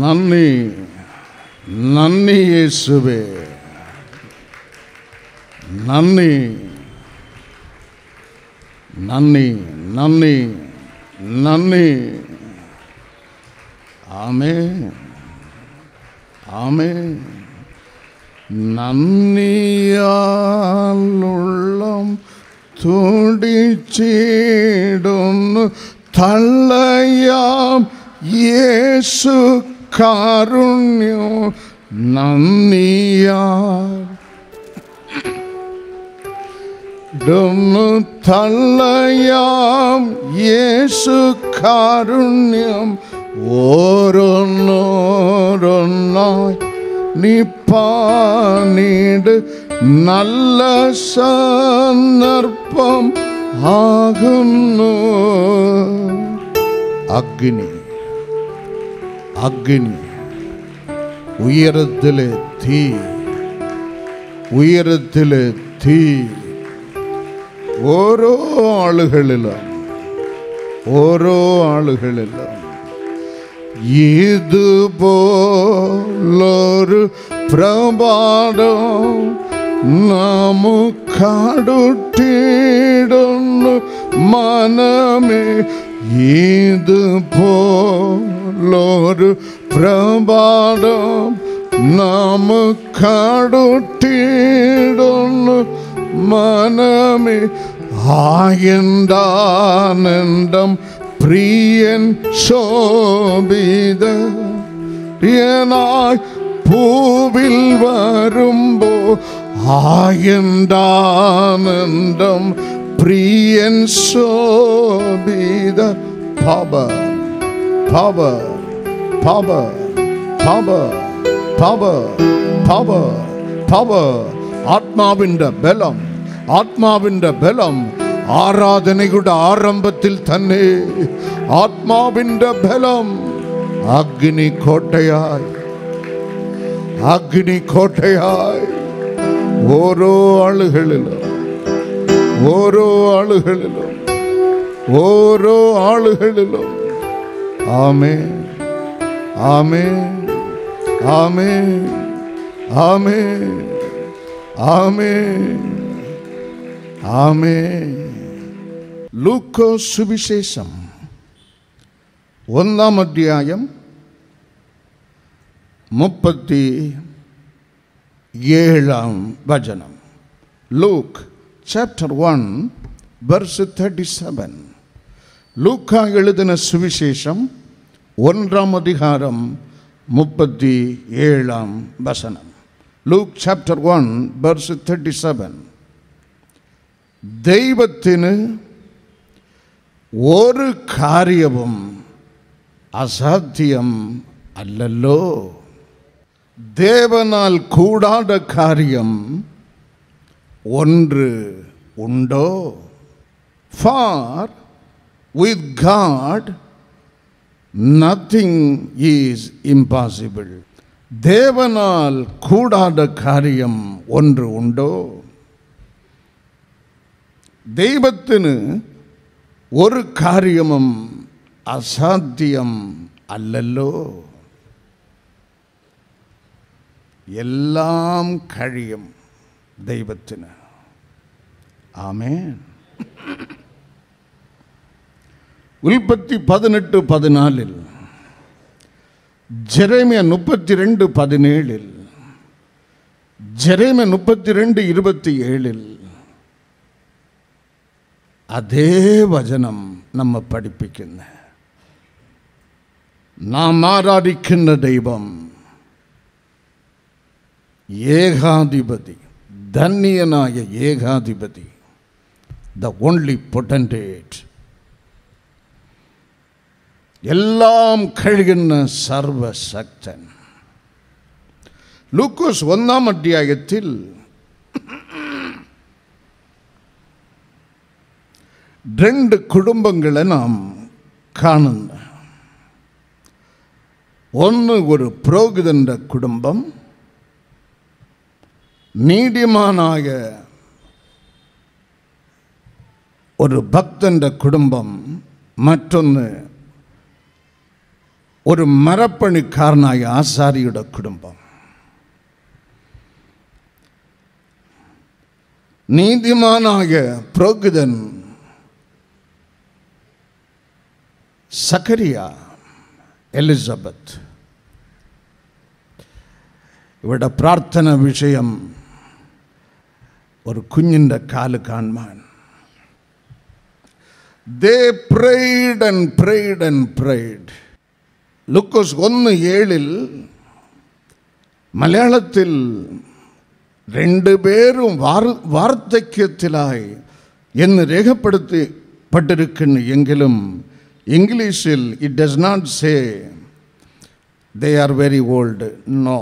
நன்றி நன்றி இயேசுவே, நன்றி நன்றி நன்றி நன்றி. ஆமென் ஆமென். நன்றியால் உள்ளம் துடிச்சிடுன்னு தள்ளையாம் இயேசு காருண்யம் நன்றியால் தள்ளையாம் இயேசு காருண்யம் ஓரொன்னாய் நிப்பானிடு நல்ல சந்தர்ப்பம் ஆகுന്നു. அக்னி அக்னி, உயரத்திலே தீ, உயரத்திலே தீ. ഓരോ ആളുകളിലും ഇതുപോലൊരു പ്രഭാതം നമുക്കടുത്തിടുന്നു മനമേ. ഇതുപോലൊരു പ്രഭാതം നമുക്കടുത്തിടുന്നു മനമേ. ആയന്താനന്ദം പ്രിയൻ ശോഭിതനായി പൂവിൽ വരുമ്പോ ആയന്താനന്ദം പ്രിയൻ ശോഭിത. Power power power power power power power. ആത്മാവിൻ്റെ ബലം, ആത്മാവിൻ്റെ ബലം. ആരാധനയുടെ ആരംഭത്തിൽ തന്നെ ആത്മാവിൻ്റെ ബലം അഗ്നിക്കോട്ടയായി, അഗ്നിക്കോട്ടയായി ഓരോ ആളുകളിലും, ഓരോ ആളുകളിലും, ഓരോ ആളുകളിലും. ആമേൻ ആമേൻ ആമേൻ ആമേൻ ആമേൻ ആമേൻ. ലൂക്കോസ് സുവിശേഷം 1-ാം അധ്യായം 37-ാം വചനം. Luke chapter 1 verse 37. ലൂക്ക എഴുതിன സുവിശേഷം 1-ാം അധ്യായം 37-ാം വചനം. Luke chapter 1 verse 37. ദൈവത്തിന് ഒരു കാര്യവും അസാധ്യം അല്ലല്ലോ. தேவனால் கூடாத காரியம் ஒன்று உண்டோ? For with God nothing is impossible. தேவனால் கூடாத காரியம் ஒன்று உண்டோ? ദൈവത്തിന് ഒരു കാര്യവും അസാധ്യം അല്ലല്ലോ. എല്ലാം കഴിയും ദൈവത്തിന്. ആമേൻ. ഉൽപ്പത്തി 18:14, ജെറേമിയ 32:17, ജെറേമിയ 32:27 അതേ വചനം നമ്മെ പഠിപ്പിക്കുന്ന നാം ആരാധിക്കുന്ന ദൈവം ഏകാധിപതി, ധന്യനായ ഏകാധിപതി, ദ ഓൺലി പൊട്ടൻറ്റേറ്റ്, എല്ലാം കഴിയുന്ന സർവശക്തൻ. ലൂക്കോസ് 1-ാം അധ്യായത്തിൽ രണ്ട് കുടുംബങ്ങളെ നാം കാണുന്നു. ഒന്ന് ഒരു പുരോഹിതന്റെ കുടുംബം, നീതിമാനായ ഒരു ഭക്തന്റെ കുടുംബം. മറ്റൊന്ന് ഒരു മരപ്പണിക്കാരനായ ആസാരിയുടെ കുടുംബം. നീതിമാനായ പുരോഹിതൻ സഖരിയ, എലിസബത്ത്. ഇവിടെ പ്രാർത്ഥന വിഷയം ഒരു കുഞ്ഞിൻ്റെ കാല് കാണുവാൻ. They prayed and prayed and prayed. ലൂക്കോസ് 1:7 മലയാളത്തിൽ രണ്ടുപേരും വാർദ്ധക്യത്തിലായി എന്ന് രേഖപ്പെടുത്തപ്പെട്ടിരിക്കുന്നു. എങ്കിലും ഇംഗ്ലീഷിൽ it does not say they are very old. No.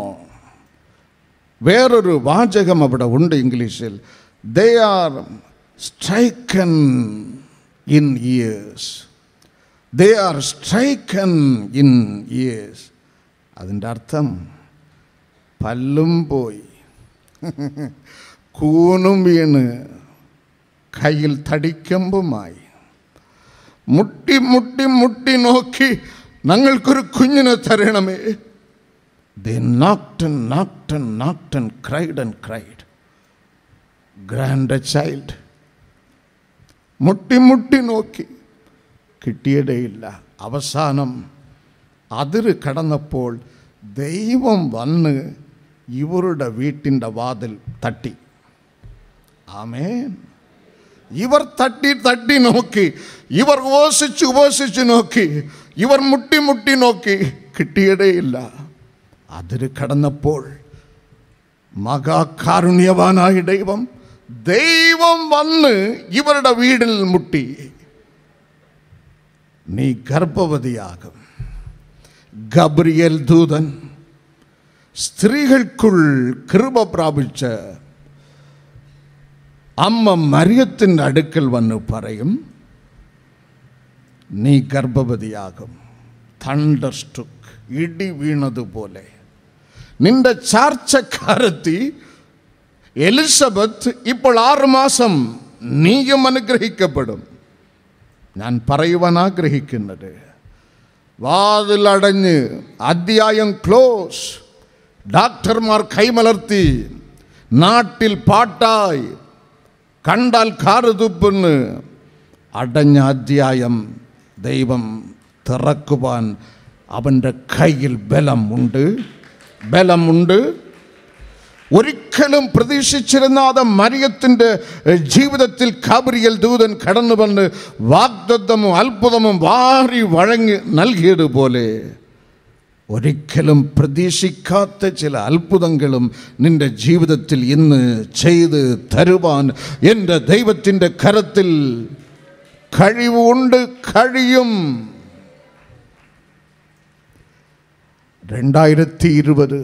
വേറൊരു വാചകം അവിടെ ഉണ്ട് ഇംഗ്ലീഷിൽ. They are stricken in years. They are stricken in years. അതിൻ്റെ അർത്ഥം പല്ലും പോയി, കൂനും വീണ്, കയ്യിൽ തടിക്കമ്പുമായി, മുട്ടി മുട്ടി മുട്ടി നോക്കി ഞങ്ങൾക്കൊരു കുഞ്ഞിനെ തരണമേ. They knocked and knocked and knocked and cried and cried. Grant a child. മുട്ടി മുട്ടി നോക്കി, കിട്ടിയതേയില്ല. അവസാനം അതിര് കടന്നപ്പോൾ ദൈവം വന്ന് ഇവരുടെ വീട്ടിൻ്റെ വാതിൽ തട്ടി. ആമേൻ. ഇവർ തട്ടി തട്ടി നോക്കി, ഇവർ ഉപവസിച്ച് നോക്കി, ഇവർ മുട്ടി മുട്ടി നോക്കി, കിട്ടിയതേയില്ല. അതിര് കടന്നപ്പോൾ മഹാകാരുണ്യവാനായ ദൈവം വന്ന് ഇവരുടെ വീടിൽ മുട്ടി. നീ ഗർഭവതിയാകും. ഗബ്രിയേൽ ദൂതൻ സ്ത്രീകൾക്കുൾ കൃപ പ്രാപിച്ച് അമ്മ മറിയത്തിൻ്റെ അടുക്കൽ വന്ന് പറയും, നീ ഗർഭവതിയാകും. തണ്ടർസ്റ്റുക്ക്, ഇടി വീണതുപോലെ. നിന്റെ ചാർച്ചക്കാരത്തി എലിസബത്ത് ഇപ്പോൾ 6 മാസം, നീയും അനുഗ്രഹിക്കപ്പെടും. ഞാൻ പറയുവാൻ ആഗ്രഹിക്കുന്നത്, വാതിലടഞ്ഞ് അധ്യായം ക്ലോസ്. ഡോക്ടർമാർ കൈമലർത്തി, നാട്ടിൽ പാട്ടായി, കണ്ടാൽ കാറുതുപ്പുന്ന്. അടഞ്ഞ അധ്യായം ദൈവം തുറക്കുവാൻ അവൻ്റെ കയ്യിൽ ബലമുണ്ട്. ഒരിക്കലും പ്രതീക്ഷിച്ചിരുന്നാതെ മറിയത്തിൻ്റെ ജീവിതത്തിൽ ഗബ്രിയേൽ ദൂതൻ കടന്നു വന്ന് വാഗ്ദത്തമും അത്ഭുതമും വാരി വഴങ്ങി നൽകിയതുപോലെ ഒരിക്കലും പ്രതീക്ഷിക്കാത്ത ചില അത്ഭുതങ്ങളും നിന്റെ ജീവിതത്തിൽ ഇന്ന് ചെയ്ത് തരുവാൻ എൻ്റെ ദൈവത്തിൻ്റെ കരത്തിൽ കഴിയും. 2020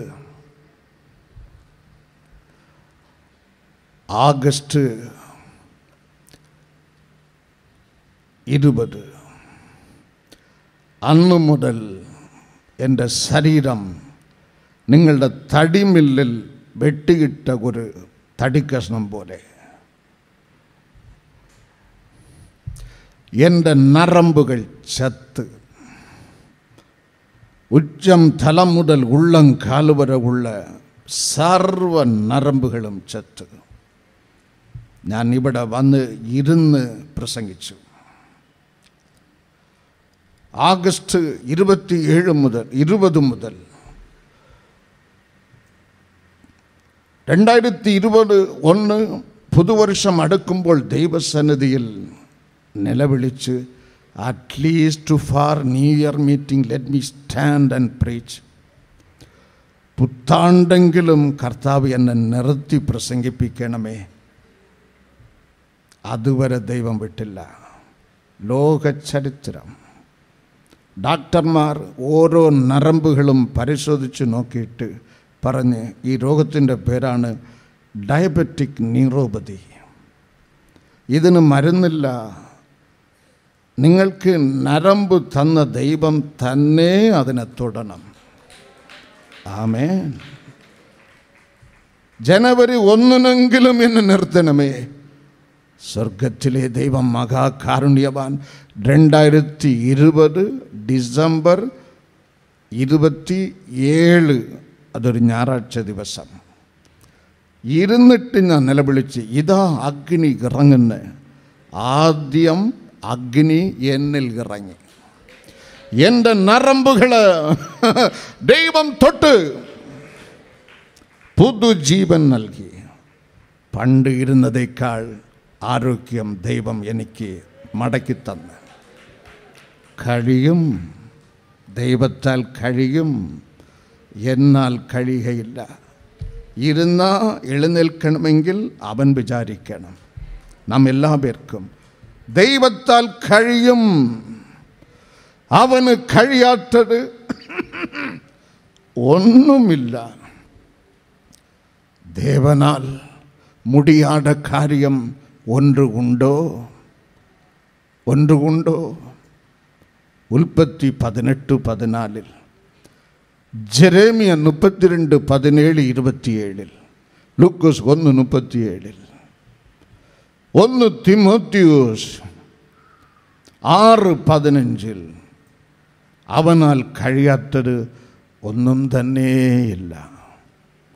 ആഗസ്റ്റ് 20 അന്നു മുതൽ എൻ്റെ ശരീരം നിങ്ങളുടെ തടിമില്ലിൽ വെട്ടിയിട്ട ഒരു തടിക്കഷ്ണം പോലെ. എൻ്റെ നരമ്പുകൾ ചത്ത്, ഉച്ചം തല മുതൽ ഉള്ളം കാലുവരെ ഉള്ള സർവ നരമ്പുകളും ചത്ത്. ഞാൻ ഇവിടെ വന്ന് ഇരുന്ന് പ്രസംഗിച്ചു. ആഗസ്റ്റ് 20 മുതൽ 2021 പുതുവർഷം അടുക്കുമ്പോൾ ദൈവസന്നിധിയിൽ നിലവിളിച്ച്, at least for new year meeting let me stand and preach. പുത്താണ്ടെങ്കിലും കർത്താവ് എന്നെ നിർത്തി പ്രസംഗിപ്പിക്കണമേ. അതുവരെ ദൈവം വിട്ടില്ല. ലോകചരിത്രം ഡോക്ടർമാർ ഓരോ നരമ്പുകളും പരിശോധിച്ച് നോക്കിയിട്ട് പറഞ്ഞ്, ഈ രോഗത്തിൻ്റെ പേരാണ് ഡയബറ്റിക് ന്യൂറോപ്പതി. ഇതിന് മരുന്നില്ല, നിങ്ങൾക്ക് നരമ്പ് തന്ന ദൈവം തന്നെ അതിനെ തൊടണം. ആമേൻ. ജനുവരി 1 എന്നെ നിർത്തണമേ. സ്വർഗത്തിലെ ദൈവം മഹാകാരുണ്യവാൻ. 2020 ഡിസംബർ 27 അതൊരു ഞായറാഴ്ച ദിവസം ഇരുന്നിട്ട് ഞാൻ നിലവിളിച്ച്, ഇതാ അഗ്നി ഇറങ്ങുന്നു. ആദ്യം അഗ്നി എന്നിൽ ഇറങ്ങി. എൻ്റെ നരമ്പുകൾ ദൈവം തൊട്ട് പുതുജീവൻ നൽകി. പണ്ട് ഇരുന്നതേക്കാൾ ആരോഗ്യം ദൈവം എനിക്ക് മടക്കി തന്ന്. കഴിയും, ദൈവത്താൽ കഴിയും, എന്നാൽ കഴിയുകയില്ല. എഴുന്നേൽക്കണമെങ്കിൽ അവൻ വിചാരിക്കണം. നാം എല്ലാവർക്കും ദൈവത്താൽ കഴിയും. അവന് കഴിയാത്തത് ഒന്നുമില്ല. தேவனால் முடியாத காரியம் ஒன்று உண்டோ? ഉൽപ്പത്തി 18:14, ജെരേമിയ 32:17-27, ലൂക്കോസ് 1:37, 1 തിമോത്തിയോസ് 6:15. അവനാൽ കഴിയാത്തത് ഒന്നും തന്നെയില്ല.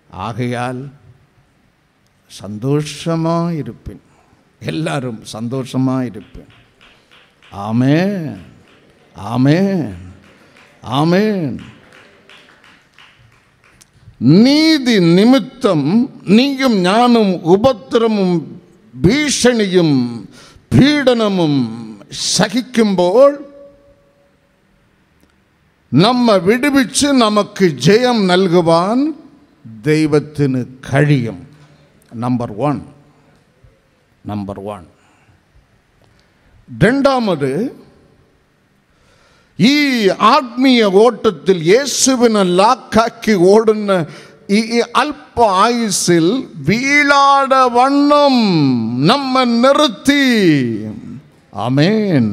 ആകയാൽ സന്തോഷമായിരിപ്പിൻ. എല്ലാവരും സന്തോഷമായിരിപ്പിൻ. ആമേൻ, ആമേൻ, ആമേൻ. നീതി നിമിത്തം നീയും ഞാനും ഉപദ്രവവും ഭീഷണിയും പീഡനവും സഹിക്കുമ്പോൾ നമ്മെ വിടുവിച്ച് നമുക്ക് ജയം നൽകുവാൻ ദൈവത്തിന് കഴിയും. നമ്പർ 1. രണ്ടാമത്, ഈ ആത്മീയ ഓട്ടത്തിൽ യേശുവിനെ ലാക്കാക്കി ഓടുന്ന ഈ അല്പ ആയുസ്സിൽ വീഴാതെ വണ്ണം നമ്മെ നിർത്തി, ആമേൻ,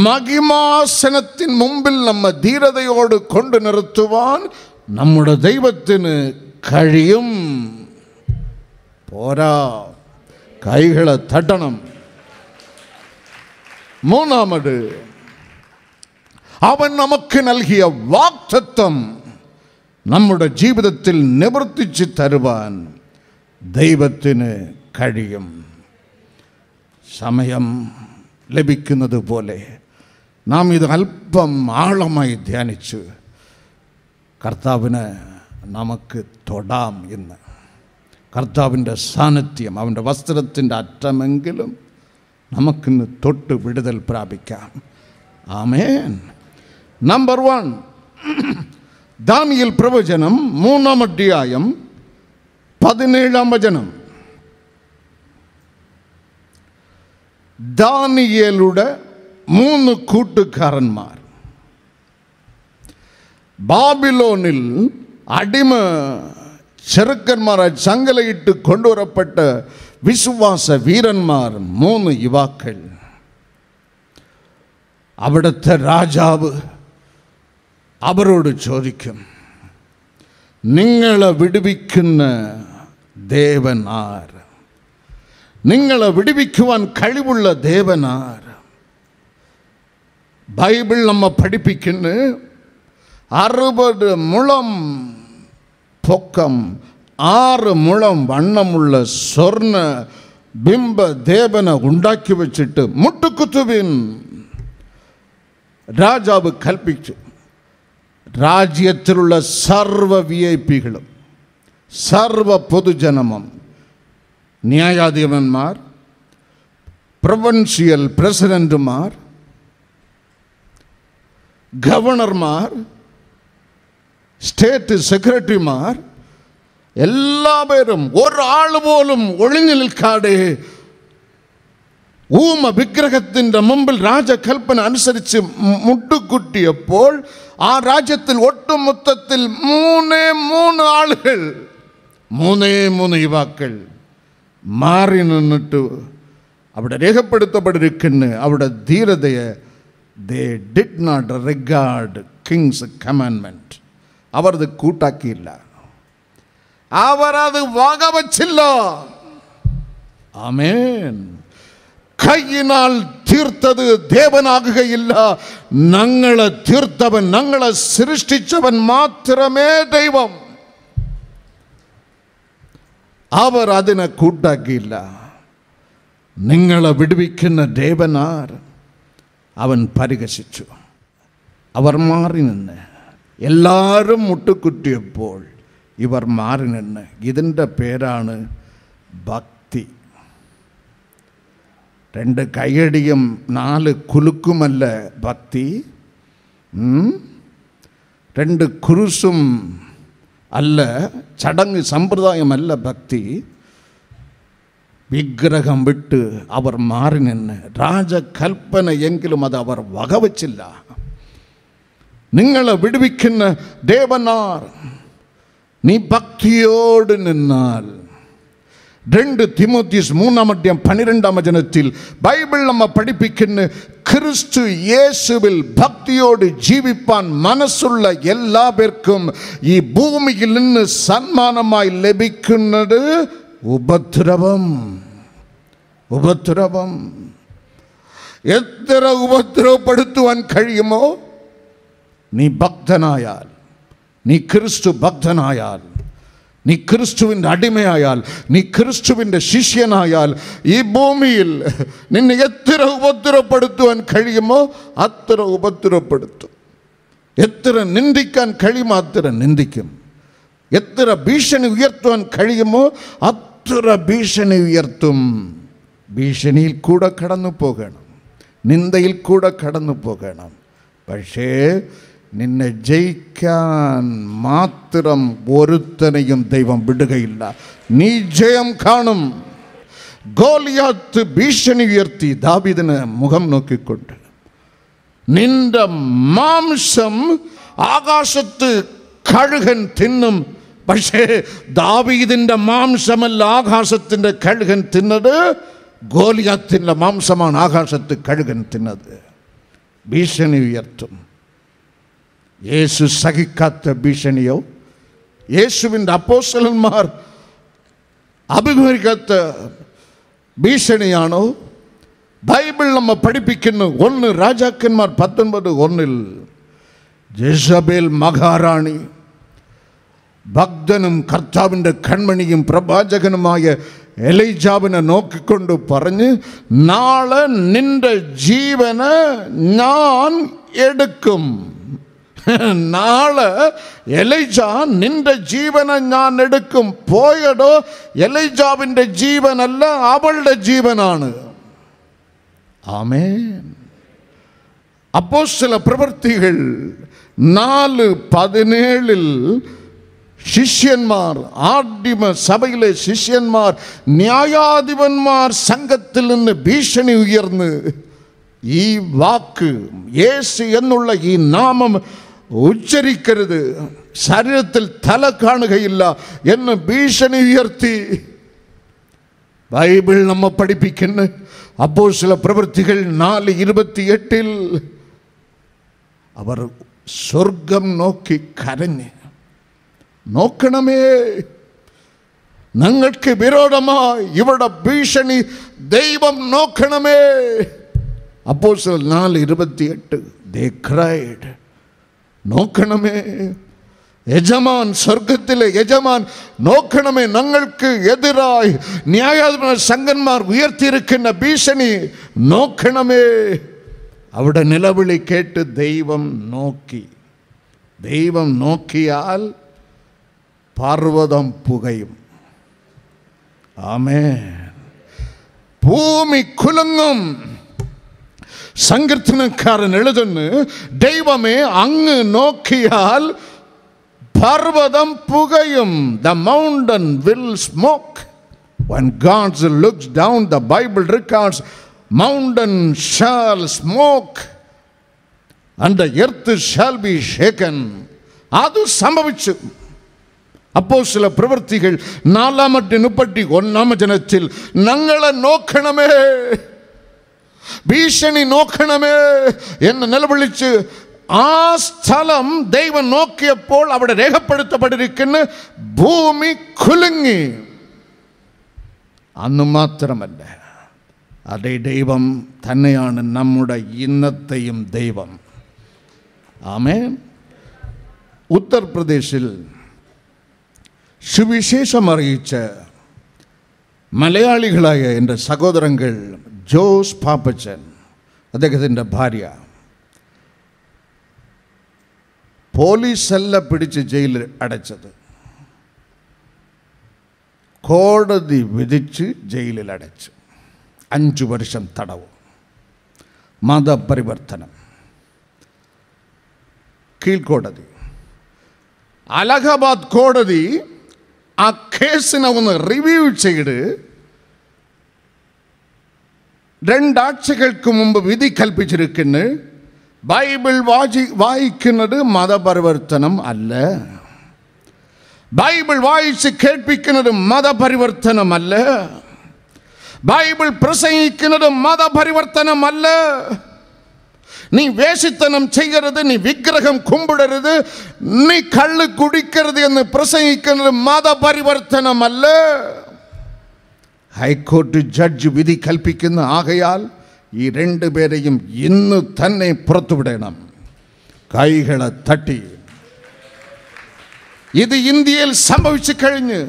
മഹിമാസനത്തിൻ മുമ്പിൽ നമ്മെ ധീരതയോട് കൊണ്ടു നിർത്തുവാൻ നമ്മുടെ ദൈവത്തിന് കഴിയും. പോരാ, കൈകളെ തട്ടണം. മൂന്നാമത്, അവൻ നമുക്ക് നൽകിയ വാഗ്ദത്തം നമ്മുടെ ജീവിതത്തിൽ നിവർത്തിച്ച് തരുവാൻ ദൈവത്തിന് കഴിയും. സമയം ലഭിക്കുന്നത് പോലെ നാം ഇത് അല്പം ആഴമായി ധ്യാനിച്ച് കർത്താവിന് നമുക്ക് തൊടാം. ഇന്ന് കർത്താവിൻ്റെ സാന്നിധ്യം, അവൻ്റെ വസ്ത്രത്തിൻ്റെ അറ്റമെങ്കിലും നമുക്കിന്ന് തൊട്ട് വിടുതൽ പ്രാപിക്കാം. ആമേൻ. നമ്പർ 1, ദാനിയേൽ പ്രവചനം 3-ാം അധ്യായം 17-ാം വചനം. ദാനിയേലുടെ 3 കൂട്ടുകാരന്മാർ ബാബിലോണിൽ അടിമ ചെറുക്കന്മാരായി ചങ്ങലയിട്ട് കൊണ്ടുവരപ്പെട്ട വിശ്വാസ വീരന്മാർ 3 യുവാക്കൾ. അവിടുത്തെ രാജാവ് അവരോട് ചോദിക്കും, നിങ്ങളെ വിടുവിക്കുന്ന ദേവൻ ആര്? നിങ്ങളെ വിടുവിക്കുവാൻ കഴിവുള്ള ദേവൻ ആര്? ബൈബിൾ നമ്മെ പഠിപ്പിക്കുന്നു, 60 മുഴം പൊക്കം 6 മുഴം വണ്ണമുള്ള സ്വർണ്ണ ബിംബ ദേവനെ ഉണ്ടാക്കി വെച്ചിട്ട് മുട്ടുകുത്തുവിൻ. രാജാവ് കൽപ്പിച്ചു. രാജ്യത്തിലുള്ള സർവ VIP-കളും സർവ പൊതുജനമും ന്യായാധിപന്മാർ, പ്രൊവിൻഷ്യൽ പ്രസിഡന്റുമാർ, ഗവർണർമാർ, സ്റ്റേറ്റ് സെക്രട്ടറിമാർ എല്ലാവരും ഒരാൾ പോലും ഒളിഞ്ഞു നിൽക്കാതെ ഊമ വിഗ്രഹത്തിൻ്റെ മുമ്പിൽ രാജകൽപ്പന അനുസരിച്ച് മുട്ടുകുട്ടിയപ്പോൾ ആ രാജ്യത്തിൽ ഒട്ടുമൊത്തത്തിൽ 3 ആളുകൾ, 3 യുവാക്കൾ മാറി നിന്നിട്ട് അവിടെ രേഖപ്പെടുത്തപ്പെട്ടിരിക്കുന്ന അവിടെ ധീരതയെ they did not regard king's commandment. അവർ അത് കൂട്ടാക്കിയില്ല, അവർ അത് വകവച്ചില്ല. ആമേൻ. കൈയിനാൽ തീർത്തത് ദേവനാകുകയില്ല. ഞങ്ങളെ തീർത്തവൻ, ഞങ്ങളെ സൃഷ്ടിച്ചവൻ മാത്രമേ ദൈവം. അവർ അതിനെ കൂട്ടാക്കിയില്ല. നിങ്ങളെ വിടുവിക്കുന്ന ദേവനാർ അവൻ പരിഹസിച്ചു. അവർ മാറി നിന്ന്, എല്ലാവരും മുട്ടുകുറ്റിയപ്പോൾ ഇവർ മാറി നിന്ന്. ഇതിൻ്റെ പേരാണ് ഭക്തി. 2 കൈയടിയും 4 കുലുക്കുമല്ല ഭക്തി, 2 കുരിശും അല്ല, ചടങ്ങ് സമ്പ്രദായമല്ല ഭക്തി. വിഗ്രഹം വിട്ട് അവർ മാറി നിന്ന്, രാജകൽപ്പന എങ്കിലും അത് അവർ വകവച്ചില്ല. നിങ്ങളെ വിടുവിക്കുന്ന ദേവനാർ, നീ ഭക്തിയോട് നിന്നാൽ. 2 തിമോത്തിയസ് 3:12 ബൈബിൾ നമ്മ പഠിപ്പിക്കുന്ന ക്രിസ്തു യേശുവിൽ ഭക്തിയോട് ജീവിപ്പാൻ മനസ്സുള്ള എല്ലാ പേർക്കും ഈ ഭൂമിയിൽ നിന്ന് സമ്മാനമായി ലഭിക്കുന്നത് ഉപദ്രവം. ഉപദ്രവം എത്ര ഉപദ്രവപ്പെടുത്തുവാൻ കഴിയുമോ? നീ ഭക്തനായാൽ, നീ ക്രിസ്തു ഭക്തനായാൽ, നീ ക്രിസ്തുവിൻ്റെ അടിമയായാൽ, നീ ക്രിസ്തുവിൻ്റെ ശിഷ്യനായാൽ, ഈ ഭൂമിയിൽ നിന്നെ എത്ര ഉപദ്രവപ്പെടുത്തുവാൻ കഴിയുമോ അത്ര ഉപദ്രവപ്പെടുത്തും. എത്ര നിന്ദിക്കാൻ കഴിയുമോ അത്ര നിന്ദിക്കും. എത്ര ഭീഷണി ഉയർത്തുവാൻ കഴിയുമോ അത്ര ഭീഷണി ഉയർത്തും. ഭീഷണിയിൽ കൂടെ കടന്നു പോകണം, നിന്ദയിൽ കൂടെ കടന്നു പോകണം. പക്ഷേ നിന്നെ ജയിക്കാൻ മാത്രം ഒരുത്തനെയും ദൈവം വിടുകയില്ല. നീ ജയം കാണും. ഗോലിയാത്ത് ഭീഷണി ഉയർത്തി ദാവീദിന് മുഖം നോക്കിക്കൊണ്ട്, നിന്റെ മാംസം ആകാശത്ത് കഴുകൻ തിന്നും. പക്ഷേ ദാവീദിൻ്റെ മാംസമല്ല ആകാശത്തിൻ്റെ കഴുകൻ തിന്നത്, ഗോലിയാത്തിൻ്റെ മാംസമാണ് ആകാശത്ത് കഴുകൻ തിന്നത്. ഭീഷണി ഉയർത്തും. യേശു സഹിക്കാത്ത ഭീഷണിയോ, യേശുവിൻ്റെ അപ്പോസ്തലന്മാർ അഭിമുഖീകരിക്കാത്ത ഭീഷണിയാണോ? ബൈബിൾ നമ്മ പഠിപ്പിക്കുന്നു. 1 രാജാക്കന്മാർ 19:1 ജെസബേൽ മഹാറാണി ഭക്തനും കർത്താവിൻ്റെ കൺമണിയും പ്രവാചകനുമായ എലൈജാവിനെ നോക്കിക്കൊണ്ട് പറഞ്ഞ്, നാളെ നിന്റെ ജീവന് ഞാൻ എടുക്കും. നാളെ എലൈജ നിന്റെ ജീവനെ ഞാൻ എടുക്കും. പോയടോ എലൈജാവിൻ്റെ ജീവനല്ല, അവളുടെ ജീവനാണ്. ആമേൻ. അപ്പോസ്തല പ്രവൃത്തികൾ 4:17 ശിഷ്യന്മാർ, ആദിമ സഭയിലെ ശിഷ്യന്മാർ, ന്യായാധിപന്മാർ സംഘത്തിൽ നിന്ന് ഭീഷണി ഉയർന്ന് ഈ വാക്ക്, യേശു എന്നുള്ള ഈ നാമം ഉച്ചരിക്കരുത്, ശരീരത്തിൽ തല കാണുകയില്ല എന്ന് ഭീഷണി ഉയർത്തി. ബൈബിൾ നമ്മ പഠിപ്പിക്കുന്ന അപ്പോസ്തല പ്രവൃത്തികൾ 4:28 അവർ സ്വർഗം നോക്കി കരഞ്ഞ്, നോക്കണമേ, ഞങ്ങൾക്ക് വിരോധമായി ഇവിടെ ഭീഷണി, ദൈവം നോക്കണമേ. അപ്പോസ്തലർ 4:28 they cried, നോക്കണമേ, യജമാൻ, സ്വർഗത്തിലെ യജമാൻ നോക്കണമേ, ഞങ്ങൾക്ക് എതിരായി ന്യായാധിപ സംഘന്മാർ ഉയർത്തിയിരിക്കുന്ന ഭീഷണി നോക്കണമേ. അവിടെ നിലവിളി കേട്ട് ദൈവം നോക്കി. ദൈവം നോക്കിയാൽ പർവ്വതം പുകയും. ആമേൻ. ഭൂമി കുലുങ്ങും. സങ്കീർത്തനക്കാരൻ എഴുതുന്നു, ദൈവമേ അങ്ങ് നോക്കിയാൽ പർവ്വതം പുകയും. The mountain will smoke. When God looks down, the Bible records, mountain shall smoke and the earth shall be shaken. അത് സംഭവിച്ചു. അപ്പോസ്തല പ്രവൃത്തികൾ 4:31 ഞങ്ങളെ നോക്കണമേ, ഭീഷണി നോക്കണമേ എന്ന് നിലവിളിച്ച് ആ സ്ഥലം ദൈവം നോക്കിയപ്പോൾ അവിടെ രേഖപ്പെടുത്തപ്പെട്ടിരിക്കുന്ന ഭൂമി കുലുങ്ങി. അന്ന് മാത്രമല്ല, അതേ ദൈവം തന്നെയാണ് നമ്മുടെ ഇന്നത്തെയും ദൈവം. ആമേൻ. ഉത്തർപ്രദേശിൽ സുവിശേഷം അറിയിച്ച മലയാളികളായ എൻ്റെ സഹോദരങ്ങൾ ജോസ് പാപ്പച്ചൻ, അദ്ദേഹത്തിൻ്റെ ഭാര്യ, പോലീസല്ല പിടിച്ച് ജയിലിൽ അടച്ചത്, കോടതി വിധിച്ച് ജയിലിൽ അടച്ചു. 5 വർഷം തടവ്, മതപരിവർത്തനം. കീഴ്ക്കോടതി, അലഹബാദ് കോടതി ആ കേസിനെ ഒന്ന് റിവ്യൂ ചെയ്ത് 2 ആഴ്ചകൾക്ക് മുമ്പ് വിധി കൽപ്പിച്ചിരിക്കുന്നു. ബൈബിൾ വായിക്കുന്നത് മതപരിവർത്തനം അല്ല, ബൈബിൾ വായിച്ച് കേൾപ്പിക്കുന്നത് മതപരിവർത്തനമല്ല, ബൈബിൾ പ്രസംഗിക്കുന്നത് മതപരിവർത്തനമല്ല. നീ വേശിത്തനം ചെയ്യരുത്, നീ വിഗ്രഹം കുമ്പിടരുത്, നീ കള്ള് കുടിക്കരുത് എന്ന് പ്രസംഗിക്കുന്നത് മതപരിവർത്തനമല്ല. ഹൈക്കോടതി ജഡ്ജ് വിധി കൽപ്പിക്കുന്ന. ആകയാൽ ഈ 2 പേരെയും ഇന്ന് തന്നെ പുറത്തുവിടണം. കൈകളെ തട്ടി. ഇത് ഇന്ത്യയിൽ സംഭവിച്ചു കഴിഞ്ഞ്,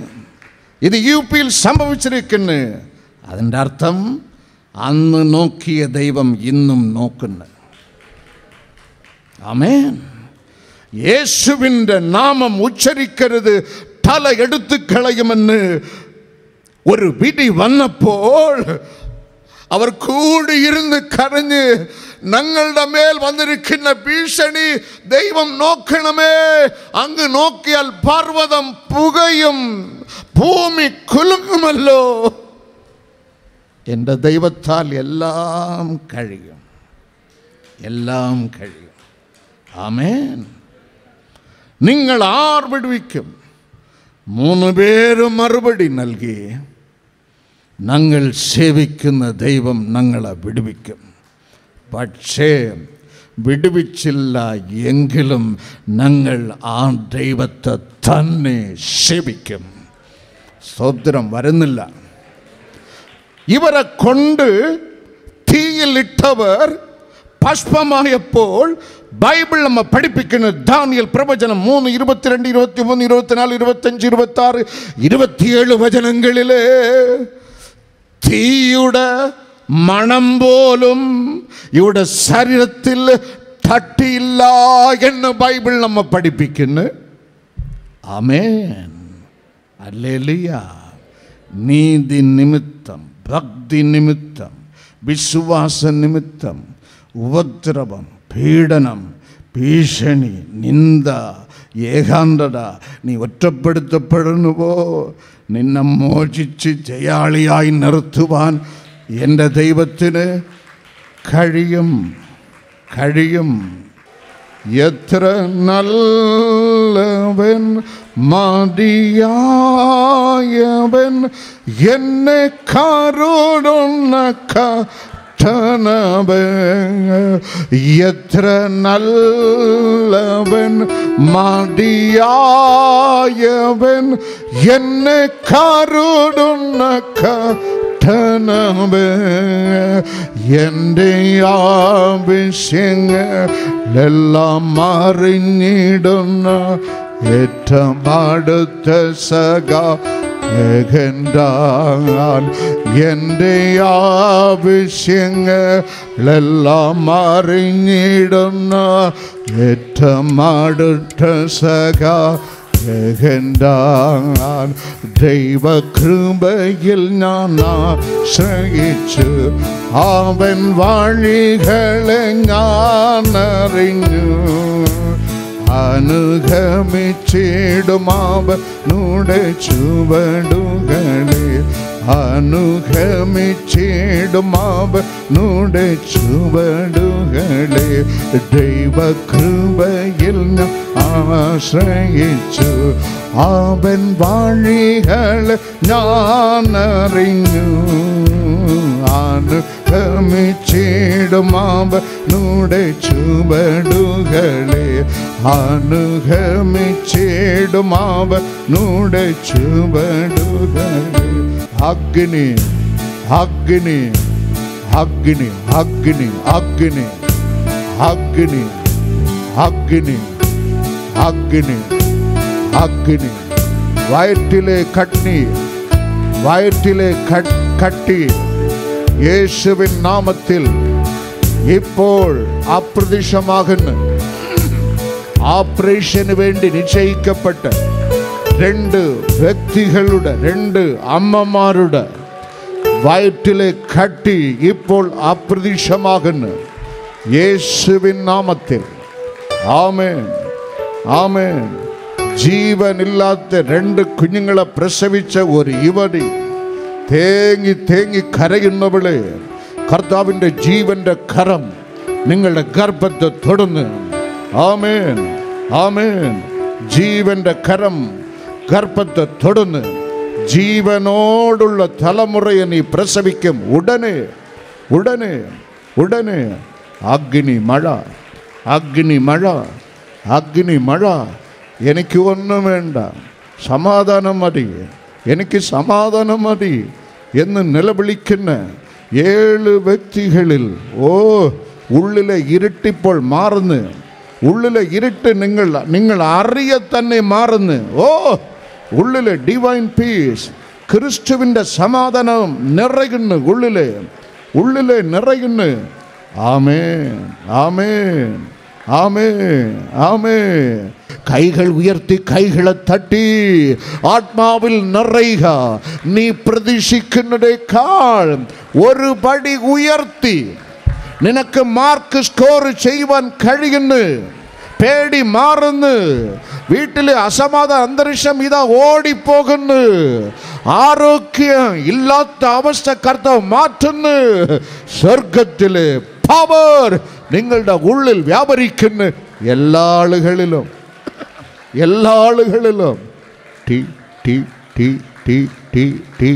ഇത് UP സംഭവിച്ചിരിക്കുന്നു. അതിൻ്റെ അർത്ഥം അന്ന് നോക്കിയ ദൈവം ഇന്നും നോക്കുന്നു. ആമേൻ. യേശുവിൻ്റെ നാമം ഉച്ചരിക്കരുത്, തല എടുത്തു കളയുമെന്ന് ഒരു വിധി വന്നപ്പോൾ അവർ കൂടിയിരുന്ന് കരഞ്ഞ്, ഞങ്ങളുടെ മേൽ വന്നിരിക്കുന്ന ഭീഷണി ദൈവം നോക്കണമേ, അങ്ങ് നോക്കിയാൽ പർവ്വതം പുകയും ഭൂമി കുലുങ്ങുമല്ലോ. എൻ്റെ ദൈവത്താൽ എല്ലാം കഴിയും, എല്ലാം കഴിയും. ആമേൻ. നിങ്ങൾ ആർ വിടുവിക്കും? 3 പേരും മറുപടി നൽകി, ഞങ്ങൾ സേവിക്കുന്ന ദൈവം ഞങ്ങളെ വിടുവിക്കും. പക്ഷേ വിടുവിച്ചില്ല എങ്കിലും ഞങ്ങൾ ആ ദൈവത്തെ തന്നെ സേവിക്കും. സ്തോത്രം. വരുന്നില്ല. ഇവരെ കൊണ്ട് തീയിലിട്ടവർ ഭസ്മമായപ്പോൾ ബൈബിൾ നമ്മെ പഠിപ്പിക്കുന്ന ദാനിയേൽ പ്രവചനം 3, 22, 23, 24, 25, 26, 27 വചനങ്ങളിലെ തീയുടെ മണം പോലും ഇവിടെ ശരീരത്തിൽ തട്ടിയില്ല എന്ന് ബൈബിൾ നമ്മെ പഠിപ്പിക്കുന്നു. ആമേൻ. ഹല്ലേലൂയ. നീതി നിമിത്തം, ഭക്തി നിമിത്തം, വിശ്വാസ നിമിത്തം ഉപദ്രവം, പീഡനം, ഭീഷണി, നിന്ദ, ഏകാന്തത, നീ ഒറ്റപ്പെടുത്തപ്പെടുന്നുവോ, നിന്നെ മോചിച്ച് ജയാളിയായി നിർത്തുവാൻ എൻ്റെ ദൈവത്തിന് കഴിയും. എത്ര നല്ലവൻ, മതിയായവൻ, എന്നെ കരുണ എത്ര നല്ലവൻ, മതിയായവൻ, എന്നെ കരുണ എൻ്റെ ആവശ്യങ്ങളെല്ലാം അറിഞ്ഞിടുന്ന ഏറ്റവും അടുത്ത എൻ്റെ ആവശ്യങ്ങളെല്ലാം അറിഞ്ഞിടുന്ന ഏറ്റവും അടുത്ത ദൈവകൃപയിൽ ഞാൻ ആശ്രയിച്ചു, അവൻ വഴികളെ ഞാൻ അറിഞ്ഞു, അനുഗമിച്ചിടും അവനുടെ ചുവടുകളിൽ അനുഗമിച്ചിടും അവനുടെ ചുവടുകളെ. ദൈവകൃപയിൽ ഞാൻ ആശ്രയിച്ചു, അവൻ വഴികൾ ഞാൻ അറിഞ്ഞു. അനുഗമിച്ചിടും അവനുടെ ചുവടുകളെ. അനുഗമിച്ചിടും അവനുടെ ചുവടുകളെ. അഗ്നി അഗ്നി അഗ്നി അഗ്നി അഗ്നി അഗ്നി അഗ്നി അഗ്നി അഗ്നി. വയറ്റിലെ കണ്ണി, വയറ്റിലെ കട്ടി യേശുവിൻ നാമത്തിൽ ഇപ്പോൾ അപ്രത്യക്ഷമാകുന്നു. ഓപ്പറേഷന് വേണ്ടി നിശ്ചയിക്കപ്പെട്ട 2 വ്യക്തികളുടെ, 2 അമ്മമാരുടെ വയറ്റിലെ കട്ടി ഇപ്പോൾ അപ്രത്യക്ഷമാകുന്നു യേശുവിൻ നാമത്തിൽ. ആമേൻ ആമേൻ. ജീവനില്ലാത്ത 2 കുഞ്ഞുങ്ങളെ പ്രസവിച്ച ഒരു യുവതി തേങ്ങി തേങ്ങി കരയുന്നവളെ കർത്താവിൻ്റെ ജീവന്റെ കരം നിങ്ങളുടെ ഗർഭത്തെ തൊടുന്നു. ആമേൻ ആമേൻ. ജീവന്റെ കരം ഗർഭത്തെ തൊടുന്നു. ജീവനോടുള്ള തലമുറയെ നീ പ്രസവിക്കും ഉടനെ ഉടനെ ഉടനെ. അഗ്നി മഴ, അഗ്നി മഴ, അഗ്നി മഴ. എനിക്ക് ഒന്നും വേണ്ട, സമാധാനം മതി, എനിക്ക് സമാധാനം മതി എന്ന് നിലവിളിക്കുന്ന 7 വ്യക്തികളിൽ ഉള്ളിലെ ഇരുട്ടിപ്പോൾ മാറുന്നു. ഉള്ളിലെ ഇരുട്ട് നിങ്ങൾ അറിയ തന്നെ മാറുന്നു. ഉള്ളിലെ ഡിവൈൻ പീസ്, ക്രിസ്തുവിൻ്റെ സമാധാനം നിറയുന്നു. ഉള്ളിലെ നിറയുന്നു. ആമേൻ ആമേൻ ആമേൻ ആമേൻ. കൈകൾ ഉയർത്തി, കൈകളെ തട്ടി ആത്മാവിൽ നിറയുക. നീ പ്രതീക്ഷിക്കുന്നതിനേക്കാൾ ഒരു പടി ഉയർത്തി നിനക്ക് മാർക്ക് സ്കോർ ചെയ്യുവാൻ കഴിയുന്നു. പേടി മാറുന്നു. വീട്ടിലെ അസമാധാന അന്തരീക്ഷം ഇതാ ഓടിപ്പോകുന്നു. ആരോഗ്യം ഇല്ലാത്ത അവസ്ഥ കർത്താവ് മാറ്റുന്നു. സ്വർഗത്തിലെ പവർ നിങ്ങളുടെ ഉള്ളിൽ വ്യാപരിക്കുന്നു. എല്ലാ ആളുകളിലും ടി ടി ടി ടി ടി ടി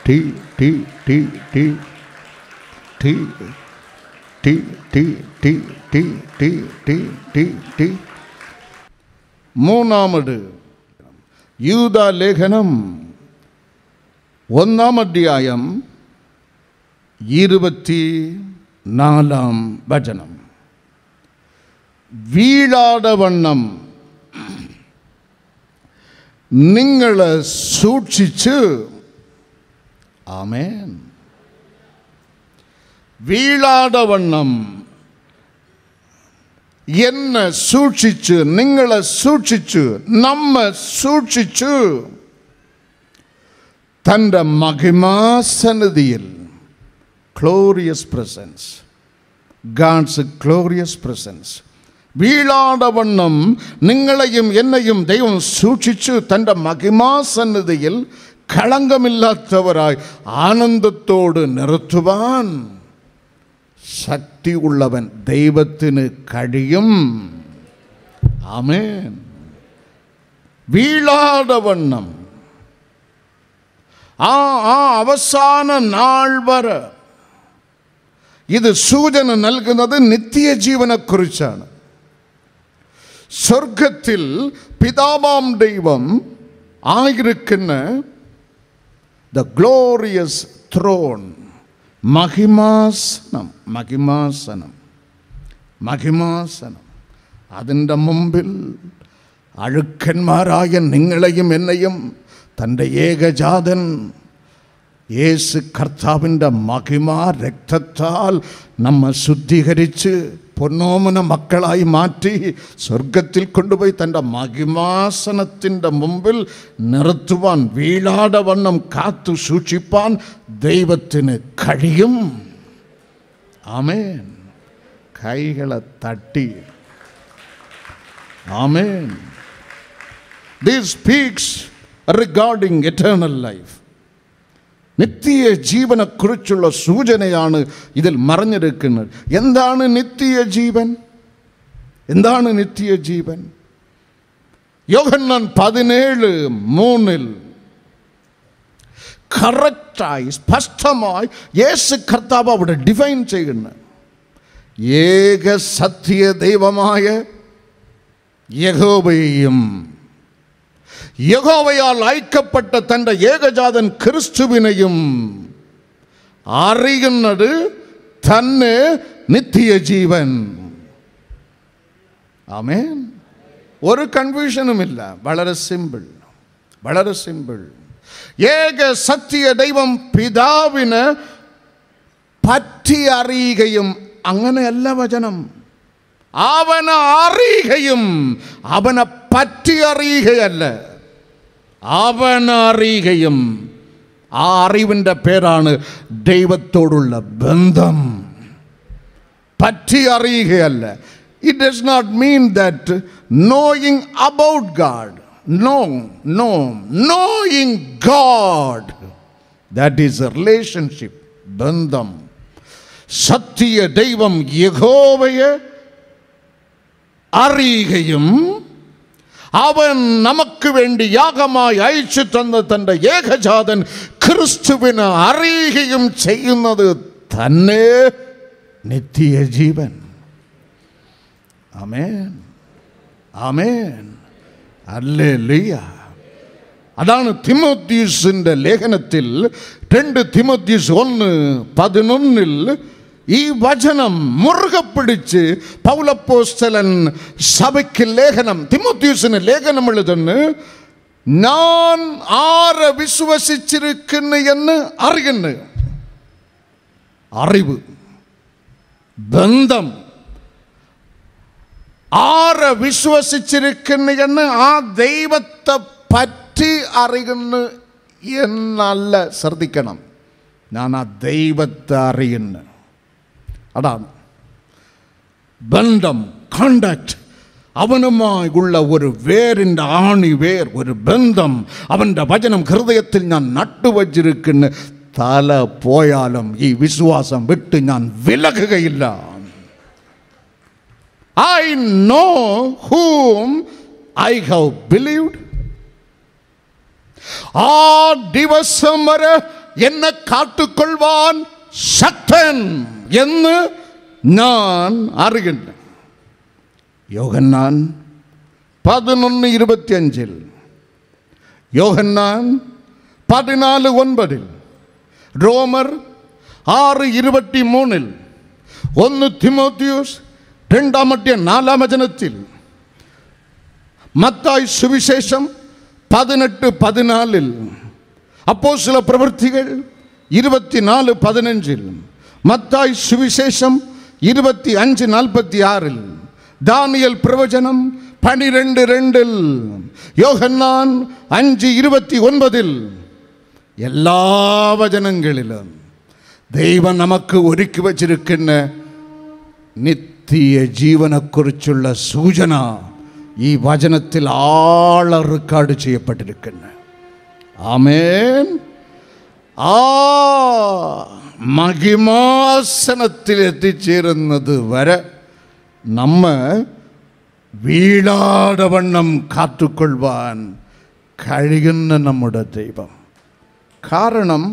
ടി ടി ടി ടി ടി ടി ടി ടി ടി ടി ടി ടി ടി. മൂന്നാമത് യൂദാ ലേഖനം 1-ാം അധ്യായം 24-ാം വചനം. വീഴാതെ വണ്ണം നിങ്ങളെ സൂക്ഷിച്ച്. ആമേൻ. വീഴാതെ വണ്ണം എന്നെ സൂക്ഷിച്ച്, നിങ്ങളെ സൂക്ഷിച്ചു, നമ്മെ സൂക്ഷിച്ചു തൻ്റെ മഹിമാസന്നിധിയിൽ. glorious presence, God's glorious presence. വീഴാതെ വണ്ണം നിങ്ങളെയും എന്നെയും ദൈവം സൂക്ഷിച്ചു തൻ്റെ മഹിമാസന്നിധിയിൽ കളങ്കമില്ലാത്തവരായി ആനന്ദത്തോട് നിർത്തുവാൻ ശക്തി ഉള്ളവൻ ദൈവത്തിന് കഴിയും. ആമേൻ. വീഴാതെ വണ്ണം ആ അവസാന നാൾ വരെ ഇത് സൂചന നൽകുന്നത് നിത്യജീവനെക്കുറിച്ചാണ്. സ്വർഗത്തിൽ പിതാവാം ദൈവം ആയിരിക്കുന്ന ദ ഗ്ലോറിയസ് ത്രോൺ, മഹിമാസനം, മഹിമാസനം, മഹിമാസനം. അതിൻ്റെ മുമ്പിൽ അഴുക്കന്മാരായ നിങ്ങളെയും എന്നെയും തൻ്റെ ഏകജാതൻ യേശു കർത്താവിൻ്റെ മഹിമാ രക്തത്താൽ നമ്മെ ശുദ്ധീകരിച്ച് പൊന്നോമന മക്കളായി മാറ്റി സ്വർഗത്തിൽ കൊണ്ടുപോയി തൻ്റെ മഹിമാസനത്തിൻ്റെ മുമ്പിൽ നിർത്തുവാൻ, വീഴാതെ വണ്ണം കാത്തു സൂക്ഷിപ്പാൻ ദൈവത്തിന് കഴിയും. ആമേൻ. കൈകളെ തട്ടി ആമേൻ. This speaks regarding eternal life. നിത്യ ജീവനെക്കുറിച്ചുള്ള സൂചനയാണ് ഇതിൽ മറഞ്ഞിരിക്കുന്നത്. എന്താണ് നിത്യജീവൻ? എന്താണ് നിത്യജീവൻ? യോഹന്നാൻ 17:3 കറക്റ്റായി സ്പഷ്ടമായി യേശു കർത്താവ് അവിടെ ഡിഫൈൻ ചെയ്യുന്നു. ഏക സത്യ ദൈവമായ യഹോവയെയും യഹോവയാൽ അയക്കപ്പെട്ട തൻ്റെ ഏകജാതൻ ക്രിസ്തുവിനെയും അറിയുന്നത് തന്നെ നിത്യജീവൻ. ആമേൻ. ഒരു കൺഫ്യൂഷനുമില്ല. വളരെ സിമ്പിൾ, വളരെ സിമ്പിൾ. ഏക സത്യ ദൈവം പിതാവിന് പറ്റി അറിയുകയും, അങ്ങനെയല്ല വചനം, അവനെ അറിയുകയും അവനെ പറ്റി അറിയുകയല്ല, അവനറിയുകയും. ആ അറിവിൻ്റെ പേരാണ് ദൈവത്തോടുള്ള ബന്ധം. പറ്റി അറിയുകയല്ല. It does not mean that knowing about God. No. Knowing God. That is a relationship. ബന്ധം. സത്യ ദൈവം യഹോവയെ അറിയുകയും അവൻ നമുക്ക് വേണ്ടി യാഗമായി അയച്ചു തന്ന തൻ്റെ ഏകജാതൻ ക്രിസ്തുവിനെ അറിയുകയും ചെയ്യുന്നത് തന്നെ നിത്യജീവൻ. ആമേൻ, ആമേൻ, ഹല്ലേലൂയ. അതാണ് തിമോഥെയൂസിൻ്റെ ലേഖനത്തിൽ 2 തിമോഥെയൂസ് 1:11 ഈ വചനം മുറുകെ പിടിച്ച് പൗലപ്പോസ്തലൻ സഭയ്ക്ക് ലേഖനം, തിമോഥെയൂസിന് ലേഖനം എഴുതുന്നു. ഞാൻ ആരെ വിശ്വസിച്ചിരിക്കുന്നു എന്ന് അറിയുന്നു. അറിവ്, ബന്ധം. ആരെ വിശ്വസിച്ചിരിക്കുന്നു എന്ന് ആ ദൈവത്തെ പറ്റി അറിയുന്നു എന്നല്ല. ശ്രദ്ധിക്കണം, ഞാൻ ആ ദൈവത്തെ അറിയുന്നു. അതാണ് ബന്ധം, കോണ്ടാക്ട്. അവനുമായുള്ള ഒരു വേരിൻ്റെ ആണി വേർ, ഒരു ബന്ധം. അവൻ്റെ വചനം ഹൃദയത്തിൽ ഞാൻ നട്ടുവച്ചിരിക്കുന്നു. തല പോയാലും ഈ വിശ്വാസം വിട്ട് ഞാൻ വിലകുകയില്ല. I know whom I have believed. ആ ദിവസം വരെ എന്നെ കാത്തുകൊള്ളുവാൻ ശക്തൻ എന്ന് ഞാൻ അറിയുന്നു. യോഹന്നാൻ 11:25, യോഹന്നാൻ 14:9, റോമർ 6:23, 1 തിമോഥെയൂസ് 2:4 മത്തായി സുവിശേഷം 18:14, അപ്പോസ്തല പ്രവൃത്തികൾ 24:15, മത്തായി സുവിശേഷം 25:46, ദാനിയേൽ പ്രവചനം 12:2, യോഹന്നാൻ 5:29. എല്ലാ വചനങ്ങളിലും ദൈവം നമുക്ക് ഒരുക്കി വച്ചിരിക്കുന്ന നിത്യ ജീവനെക്കുറിച്ചുള്ള സൂചന ഈ വചനത്തിൽ റെക്കോർഡ് ചെയ്യപ്പെട്ടിരിക്കുന്നു. ആമേൻ. ആ മഹിമാസനത്തിൽ എത്തിച്ചേരുന്നത് വരെ നമ്മെ വീഴാതെ വണ്ണം കാത്തുകൊള്ളുവാൻ കഴിയുന്ന നമ്മുടെ ദൈവം. കാരണം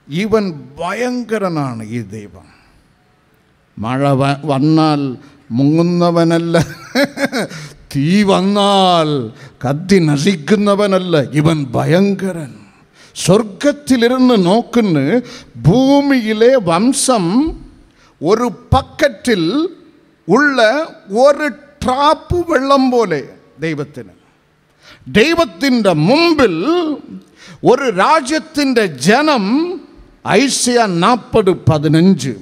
ഇവൻ ഭയങ്കരനാണ്. ഈ ദൈവം മഴ വന്നാൽ മുങ്ങുന്നവനല്ല, തീ വന്നാൽ കത്തി നശിക്കുന്നവനല്ല. ഇവൻ ഭയങ്കരൻ. സ്വർഗത്തിലിരുന്ന് നോക്കുന്ന ഭൂമിയിലെ വംശം ഒരു പക്കറ്റിൽ ഉള്ള ഒരു ട്രാപ്പ് വെള്ളം പോലെ ദൈവത്തിന്. ദൈവത്തിൻ്റെ മുമ്പിൽ ഒരു രാജ്യത്തിൻ്റെ ജനം, ഐസയ 40:15,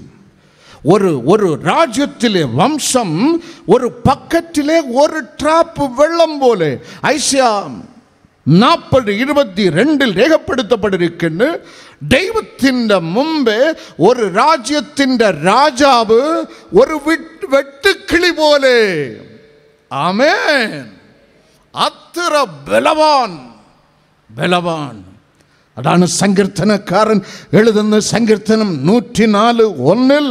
ഒരു രാജ്യത്തിലെ വംശം ഒരു പക്കറ്റിലെ ഒരു ട്രാപ്പ് വെള്ളം പോലെ. ഐസയ 40:22 രേഖപ്പെടുത്തപ്പെട്ടിരിക്കുന്നു. ദൈവത്തിൻ്റെ മുമ്പേ ഒരു രാജ്യത്തിൻ്റെ രാജാവ് ഒരു വെട്ടുക്കിളി പോലെ. ആമേൻ. അത്ര ബലവാൻ. അതാണ് സങ്കീർത്തനക്കാരൻ എഴുതുന്ന സങ്കീർത്തനം 104:1.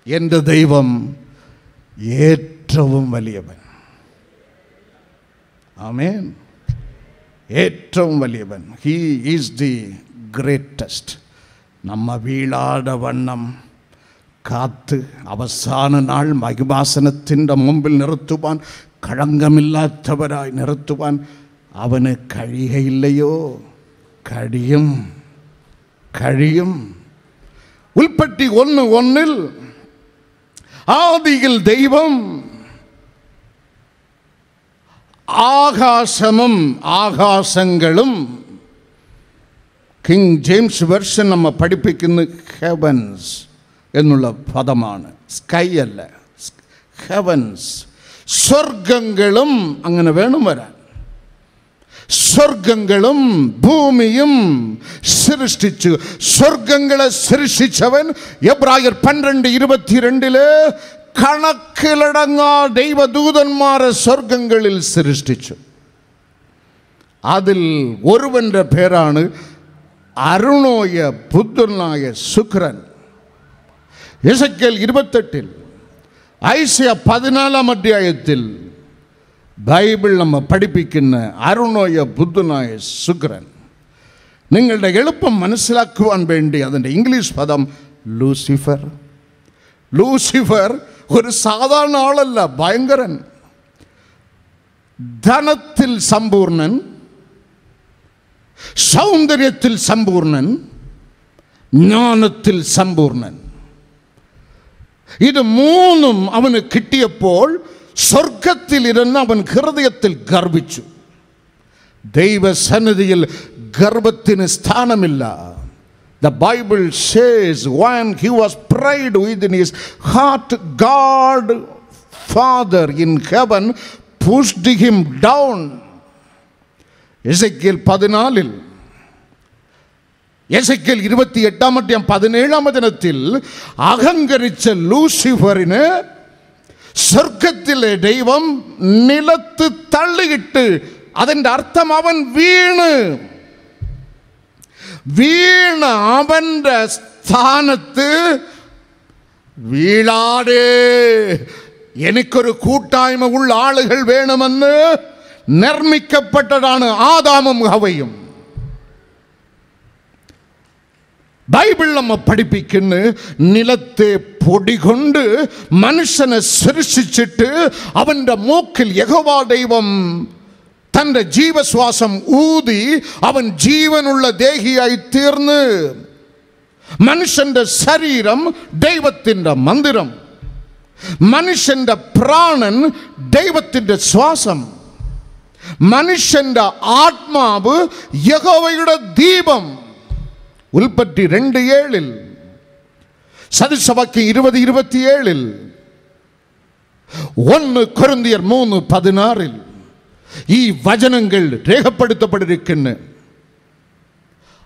എൻ്റെ ദൈവം ഏറ്റവും വലിയവൻ. ആമേൻ. ഏറ്റവും വലിയവൻ. He is the greatest. നമ്മ വീഴാതെ വണ്ണം കാത്ത് അവസാന നാൾ മഹിമാസനത്തിൻ്റെ മുമ്പിൽ നിർത്തുവാൻ, കളങ്കമില്ലാത്തവരായി നിർത്തുവാൻ അവന് കഴിയയില്ലയോ? കഴിയും. ഉൽപ്പത്തി 1:1 ആദിയിൽ ദൈവം ആകാശമും ആകാശങ്ങളും, കിങ് ജെയിംസ് വെർഷൻ നമ്മ പഠിപ്പിക്കുന്ന ഹെവൻസ് എന്നുള്ള പദമാണ്, സ്കൈ അല്ല, ഹെവൻസ്. സ്വർഗങ്ങളും അങ്ങനെ വേണം വരാൻ. സ്വർഗങ്ങളും ഭൂമിയും സൃഷ്ടിച്ചു. സ്വർഗങ്ങളെ സൃഷ്ടിച്ചവൻ എബ്രായർ 12:22 കണക്കിലടങ്ങാ ദൈവദൂതന്മാരെ സ്വർഗങ്ങളിൽ സൃഷ്ടിച്ചു. അതിൽ ഒരുവന്റെ പേരാണ് അരുണോയ പുത്രനായ ശുക്രൻ. എസെക്കിയേൽ 28, ഐസയ 14 അധ്യായത്തിൽ ബൈബിൾ നമ്മ പഠിപ്പിക്കുന്ന അരുണോയ ബുദ്ധനായ ശുക്രൻ. നിങ്ങളുടെ എളുപ്പം മനസ്സിലാക്കുവാൻ വേണ്ടി അതിൻ്റെ ഇംഗ്ലീഷ് പദം ലൂസിഫർ. ലൂസിഫർ ഒരു സാധാരണ ആളല്ല, ഭയങ്കരൻ. ധനത്തിൽ സമ്പൂർണൻ, സൗന്ദര്യത്തിൽ സമ്പൂർണൻ, ജ്ഞാനത്തിൽ സമ്പൂർണൻ. ഇത് മൂന്നും അവന് കിട്ടിയപ്പോൾ സ്വർഗത്തിലിരുന്ന് അവൻ ഹൃദയത്തിൽ ഗർവിച്ചു. ദൈവസന്നിധിയിൽ ഗർവത്തിന് സ്ഥാനമില്ല. The Bible says when he was pride within his heart, God Father in heaven pushed him down. Ezekiel 14, Ezekiel 28:17 അഹങ്കരിച്ച ലൂസിഫറിന് സ്വർഗത്തിലെ ദൈവം നിലത്ത് തള്ളിയിട്ട്, അതിൻ്റെ അർത്ഥം അവൻ വീണ് അവൻ്റെ സ്ഥാനത്ത് വീഴാതെ എനിക്കൊരു കൂട്ടായ്മ ഉള്ള ആളുകൾ വേണമെന്ന് നിർമ്മിക്കപ്പെട്ടതാണ് ആദാമും ഹവയും. ബൈബിൾ നമ്മ പഠിപ്പിക്കുന്ന നിലത്തെ പൊടി കൊണ്ട് മനുഷ്യനെ സൃഷ്ടിച്ചിട്ട് അവൻ്റെ മൂക്കിൽ യഹോവ ദൈവം തൻ്റെ ജീവശ്വാസം ഊതി അവൻ ജീവനുള്ള ദേഹിയായി തീർന്ന്, മനുഷ്യൻ്റെ ശരീരം ദൈവത്തിൻ്റെ മന്ദിരം, മനുഷ്യൻ്റെ പ്രാണൻ ദൈവത്തിൻ്റെ ശ്വാസം, മനുഷ്യൻ്റെ ആത്മാവ് യഹോവയുടെ ദീപം. ഉൽപ്പത്തി 2:7, സദൃശവാക്യം 20:27, 1 കൊരിന്ത്യർ 3:16 ഈ വചനങ്ങൾ രേഖപ്പെടുത്തപ്പെട്ടിരിക്കുന്നു.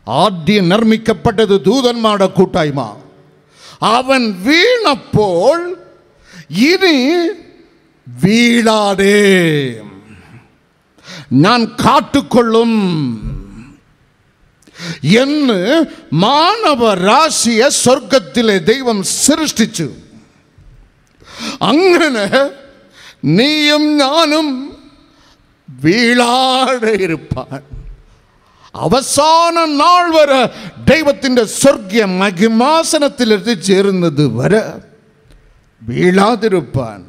ആദ്യം നിർമ്മിക്കപ്പെട്ടത് ദൂതന്മാരുടെ കൂട്ടായ്മ. അവൻ വീണപ്പോൾ ഇനി വീഴാതെ ഞാൻ കാത്തുകൊള്ളും എന്ന് മാനവരാശിയെ സ്വർഗത്തിലെ ദൈവം സൃഷ്ടിച്ചു. അങ്ങനെ നീയും ഞാനും വീഴാതെ ഇരുപ്പാൻ, അവസാന നാൾ വരെ ദൈവത്തിൻ്റെ സ്വർഗീയ മഹിമാസനത്തിൽ എത്തിച്ചേരുന്നത് വരെ വീഴാതിരുപ്പാൻ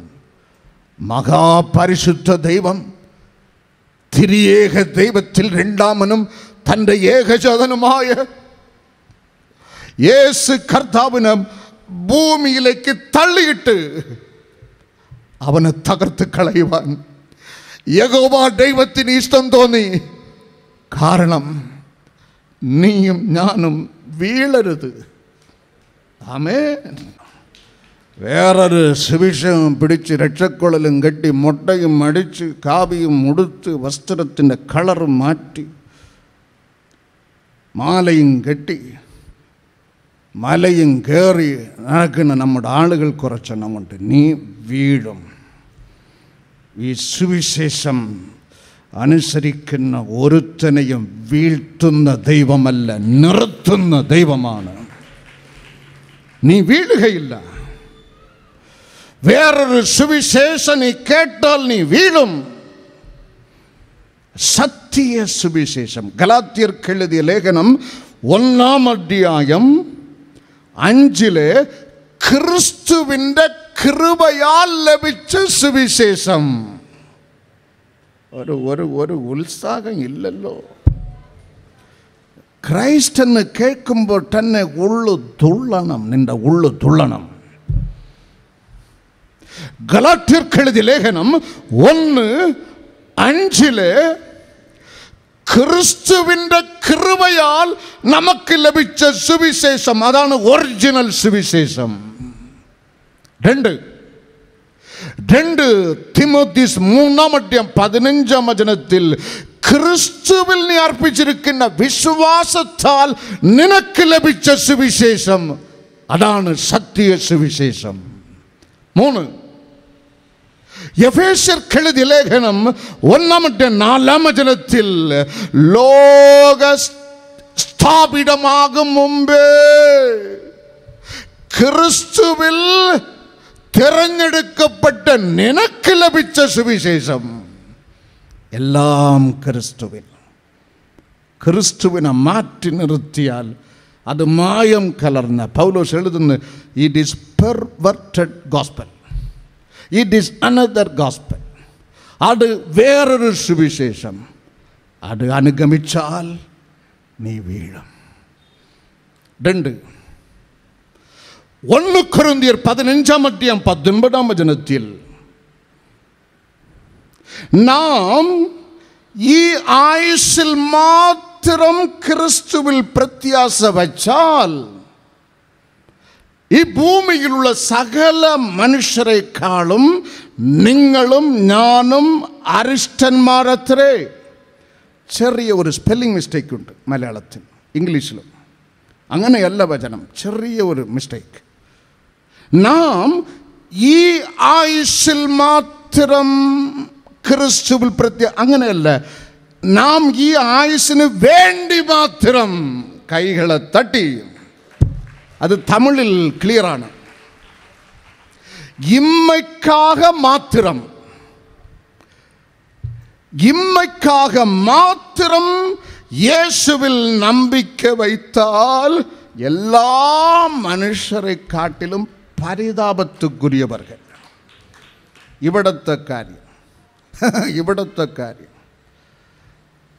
മഹാപരിശുദ്ധ ദൈവം, തിരിയേക ദൈവത്തിൽ രണ്ടാമനും തൻ്റെ ഏകജാതനുമായ യേശു കർത്താവിനെ ഭൂമിയിലേക്ക് തള്ളിയിട്ട് അവനെ തകർത്ത് കളയുവാൻ യഹോവ ദൈവത്തിന് ഇഷ്ടം തോന്നി. കാരണം നീയും ഞാനും വീഴരുത്. ആമേൻ. വേറൊരു സുവിശേഷം പിടിച്ച് രക്ഷക്കൊള്ളലും കെട്ടി മുട്ടയും അടിച്ച് കാവിയും ഉടുത്ത് വസ്ത്രത്തിൻ്റെ കളറും മാറ്റി മാലയും കെട്ടി മലയും കയറി നടക്കുന്ന നമ്മുടെ ആളുകൾ കുറച്ചെണ്ണമുണ്ട്. നീ വീഴും. ഈ സുവിശേഷം അനുസരിക്കുന്ന ഒരുത്തനെയും വീഴ്ത്തുന്ന ദൈവമല്ല, നിർത്തുന്ന ദൈവമാണ്. നീ വീഴുകയില്ല. വേറൊരു സുവിശേഷം നീ കേട്ടാൽ നീ വീഴും. സത്യ സുവിശേഷം. ഗലാത്യർക്ക് എഴുതിയ ലേഖനം 1-ാം അധ്യായം 5 ക്രിസ്തുവിൻ്റെ കൃപയാൽ ലഭിച്ച സുവിശേഷം. ഒരു ഉത്സാഹം ഇല്ലല്ലോ. ക്രൈസ്റ്റ് എന്ന് കേൾക്കുമ്പോൾ തന്നെ ഉള്ളു തുള്ളണം, നിന്റെ ഉള്ളു തുള്ളണം. ഗലാത്യർക്ക് എഴുതിയ ലേഖനം 1:5 ക്രിസ്തുവിൻ്റെ കൃപയാൽ നമുക്ക് ലഭിച്ച സുവിശേഷം, അതാണ് ഒറിജിനൽ സുവിശേഷം. 2 തിമോത്തീസ് 3-ാം അധ്യായം 15-ാം വചനത്തിൽ ക്രിസ്തുവിൽ നീ അർപ്പിച്ചിരിക്കുന്ന വിശ്വാസത്താൽ നിനക്ക് ലഭിച്ച സുവിശേഷം, അതാണ് സത്യ സുവിശേഷം. 3 എഫേസ്യർക്ക് എഴുതിയ ലേഖനം 1-ാം അധ്യായം 4-ാം വചനത്തിൽ ലോക സ്ഥാപിതമാകും മുമ്പേ ക്രിസ്തുവിൽ തിരഞ്ഞെടുക്കപ്പെട്ട നിനക്ക് ലഭിച്ച സുവിശേഷം. എല്ലാം ക്രിസ്തുവിനെ മാറ്റി നിർത്തിയാൽ അത് മായം കലർന്ന, പൗലോസ് എഴുതുന്നു, it is perverted gospel, it is another gospel. അത് വേറൊരു സുവിശേഷം. അത് അനുഗമിച്ചാൽ നീ വീഴും. 1 കൊരിന്ത്യർ 15-ാം അധ്യായം 19-ാം വചനത്തിൽ നാം ഈ ആയുസ്സിൽ മാത്രം ക്രിസ്തുവിൽ പ്രത്യാശ വച്ചാൽ ഈ ഭൂമിയിലുള്ള സകല മനുഷ്യരെക്കാളും നിങ്ങളും ഞാനും അരിഷ്ടന്മാരത്രേ. ചെറിയ ഒരു സ്പെല്ലിംഗ് മിസ്റ്റേക്ക് ഉണ്ട് മലയാളത്തിൽ, ഇംഗ്ലീഷിലും അങ്ങനെയല്ല വചനം, ചെറിയ ഒരു മിസ്റ്റേക്ക്. നാം ഈ ആയുസ്സിൽ മാത്രം ക്രിസ്തുവിൽ അങ്ങനെയല്ല, നാം ഈ ആയുസ്സിന് വേണ്ടി മാത്രം. കൈകളെ തട്ടി, അത് തമിഴിൽ ക്ലിയറാണ്. ഇമ്മയ്ക്കാக മാത്രം യേശുവിൽ നம்பிக்கை வைத்தால் എല്ലാ മനുഷ്യരെ കാട്ടിലും പരിതാപത്തുക്കുரியവர்கள். ഇവിടത്തെ കാര്യം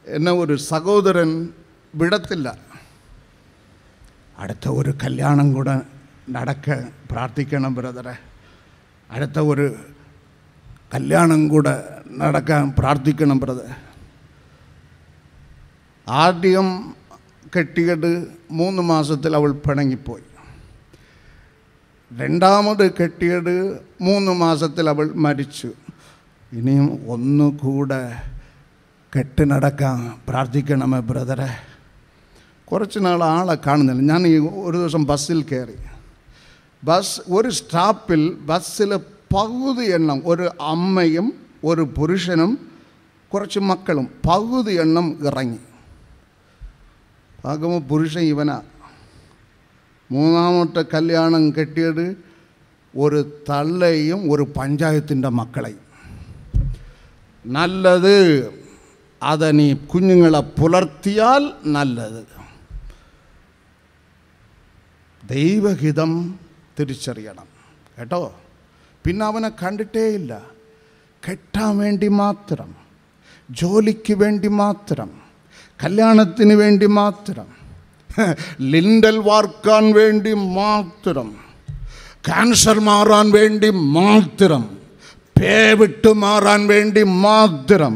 എന്നെ ഒരു സഹോദരൻ വിടത്തില്ല. അടുത്ത ഒരു കല്യാണം കൂടെ പ്രാർത്ഥിക്കണം ബ്രദറെ, അടുത്ത ഒരു കല്യാണം കൂടെ നടക്കാൻ പ്രാർത്ഥിക്കണം ബ്രദർ. ആദ്യം കെട്ടിയത് 3 മാസത്തിൽ അവൾ പിണങ്ങിപ്പോയി. രണ്ടാമത് കെട്ടിയത് 3 മാസത്തിൽ അവൾ മരിച്ചു. ഇനിയും ഒന്നുകൂടെ കെട്ടി നടക്കാൻ പ്രാർത്ഥിക്കണമേ ബ്രദറെ. കുറച്ച് നാൾ ആളെ കാണുന്നില്ല. ഞാൻ ഒരു ദിവസം ബസ്സിൽ കയറി. ഒരു സ്റ്റോപ്പിൽ ബസ്സിൽ പകുതി എണ്ണം, ഒരു അമ്മയും ഒരു പുരുഷനും കുറച്ച് മക്കളും, പകുതി എണ്ണം ഇറങ്ങി. ആകുമ്പോൾ പുരുഷൻ ഇവനാ. 3ാമത്തെ കല്യാണം കെട്ടിയത് ഒരു തള്ളയും ഒരു പഞ്ചായത്തിൻ്റെ മക്കളെയും. നല്ലത്, അത് നീ കുഞ്ഞുങ്ങളെ പുലർത്തിയാൽ നല്ലത്. ദൈവഹിതം തിരിച്ചറിയണം കേട്ടോ. പിന്നെ അവനെ കണ്ടിട്ടേ ഇല്ല. കെട്ടാൻ വേണ്ടി മാത്രം, ജോലിക്ക് വേണ്ടി മാത്രം, കല്യാണത്തിന് വേണ്ടി മാത്രം, ലിൻഡൽ വാർക്കാൻ വേണ്ടി മാത്രം, ക്യാൻസർ മാറാൻ വേണ്ടി മാത്രം, പേ വിട്ട് മാറാൻ വേണ്ടി മാത്രം,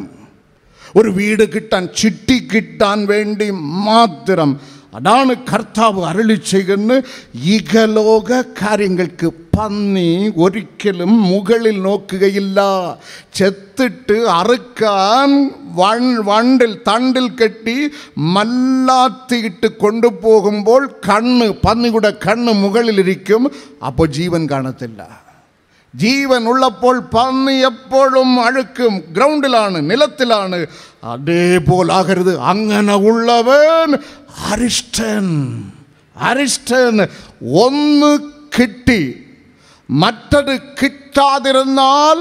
ഒരു വീട് കിട്ടാൻ, ചിട്ടി കിട്ടാൻ വേണ്ടി മാത്രം. അതാണ് കർത്താവ് അരുളി ചെയ്യുന്ന ഇഹലോക കാര്യങ്ങൾക്ക് പന്നി ഒരിക്കലും മുകളിൽ നോക്കുകയില്ല. ചെത്തിട്ട് അറുക്കാൻ തണ്ടിൽ കെട്ടി മല്ലാത്തിയിട്ട് കൊണ്ടുപോകുമ്പോൾ പന്നിയുടെ കണ്ണ് മുകളിലിരിക്കും, അപ്പോൾ ജീവൻ കാണത്തില്ല. ജീവൻ ഉള്ളപ്പോൾ പന്നി എപ്പോഴും അഴുക്കും ഗ്രൗണ്ടിലാണ്, നിലത്തിലാണ്. അതേപോലാകരുത്. അങ്ങനെ ഉള്ളവൻ അരിഷ്ടൻ. അരിഷ്ടൻ. ഒന്ന് കിട്ടി മറ്റത് കിട്ടാതിരുന്നാൽ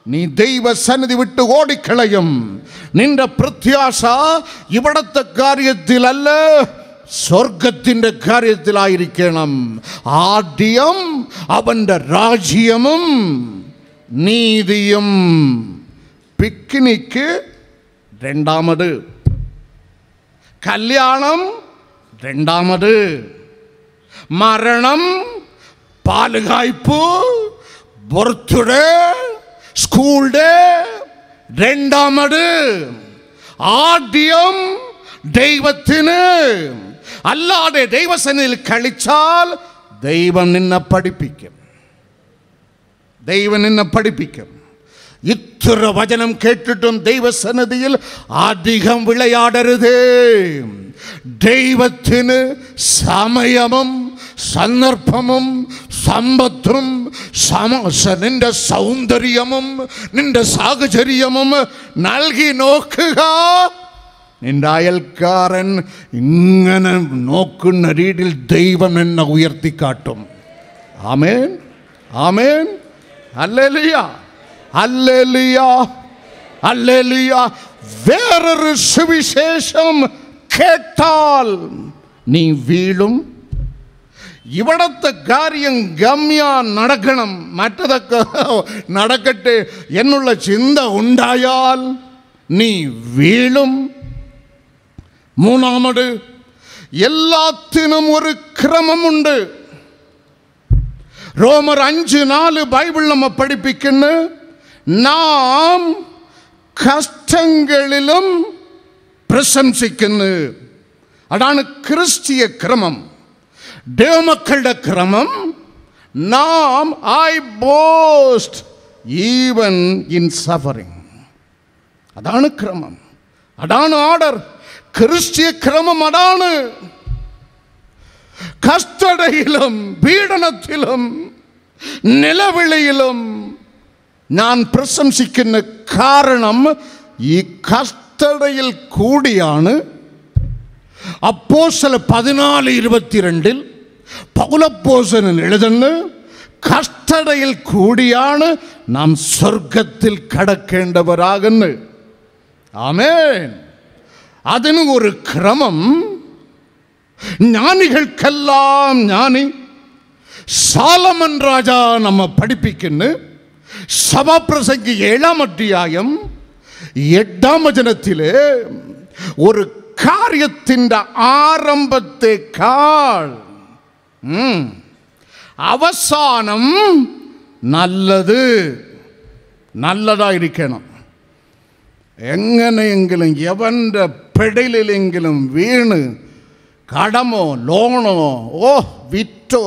നീ ദൈവസന്നിധി വിട്ട് ഓടിക്കളയും. നിന്റെ പ്രത്യാശ ഇവിടത്തെ കാര്യത്തിലല്ല, സ്വർഗത്തിൻ്റെ കാര്യത്തിലായിരിക്കണം. ആദ്യം അവൻ്റെ രാജ്യവും നീതിയും. പിക്നിക്ക് രണ്ടാമത്, കല്യാണം രണ്ടാമത്, മരണം, പാലുകായ്പ്, ബർത്ത്ഡേ, സ്കൂൾ ഡേ രണ്ടാമത്. ആദ്യം ദൈവത്തിന്. അല്ലാതെ ദൈവസന്നിധിയിൽ കളിച്ചാൽ ദൈവം നിന്നെ പഠിപ്പിക്കും. ദൈവം നിന്നെ പഠിപ്പിക്കും. ഇത്ര വചനം കേട്ടിട്ടും ദൈവസന്നിധിയിൽ അധികം വിളയാടരുതേ. ദൈവത്തിന് സമയവും സന്ദർഭവും സമ്പത്തും നിന്റെ സൗന്ദര്യവും നിന്റെ സാഹചര്യവും നൽകി നോക്കുക. നിന്റെ അയൽക്കാരൻ ഇങ്ങനെ നോക്കുന്ന രീതിയിൽ ദൈവം എന്നെ ഉയർത്തിക്കാട്ടും. ആമേൻ, ആമേൻ, ഹല്ലേലൂയ, ഹല്ലേലൂയ, ഹല്ലേലൂയ. വേറൊരു സുവിശേഷം കേട്ടാൽ നീ വീഴും. ഇവിടത്തെ കാര്യം ഗമ്യാൻ നടക്കണം, മറ്റതൊക്കെ നടക്കട്ടെ എന്നുള്ള ചിന്ത ഉണ്ടായാൽ നീ വീഴും. മൂന്നാമത്, എല്ലാത്തിനും ഒരു ക്രമമുണ്ട്. റോമർ 5:4 ബൈബിൾ നമ്മെ പഠിപ്പിക്കുന്നു, നാം കഷ്ടങ്ങളിലും പ്രശംസിക്കുന്നു. അതാണ് ക്രിസ്തീയ ക്രമം, ദൈവമക്കളുടെ ക്രമം. നാം I boast even in suffering. അതാണ് ക്രമം, അതാണ് ഓർഡർ. ക്രിസ്തീയ ക്രമം അതാണ്. കഷ്ടതയിലും പീഡനത്തിലും നിലവിളിയിലും ഞാൻ പ്രശംസിക്കുന്ന കാരണം ഈ കഷ്ടതയിൽ കൂടിയാണ്. അപ്പോസ്തല 14:22 പൗലപ്പോസ്തലൻ എഴുതുന്നു, കഷ്ടതയിൽ കൂടിയാണ് നാം സ്വർഗത്തിൽ കടക്കേണ്ടവരാകുന്നത്. ആമേൻ. അതിന് ഒരു ക്രമം. ജ്ഞാനികൾക്കെല്ലാം ജ്ഞാനി സാലമൻ രാജാ നമ്മെ പഠിപ്പിക്കുന്നു. സഭാപ്രസംഗി 7-ാം അധ്യായം 8-ാം വചനത്തിലെ ഒരു കാര്യത്തിൻ്റെ ആരംഭത്തെക്കാൾ അവസാനം നല്ലതായിരിക്കണം. എങ്ങനെയെങ്കിലും യവൻ്റെ പെടലിലെങ്കിലും വീണ് കടമോ ലോണോ വിറ്റോ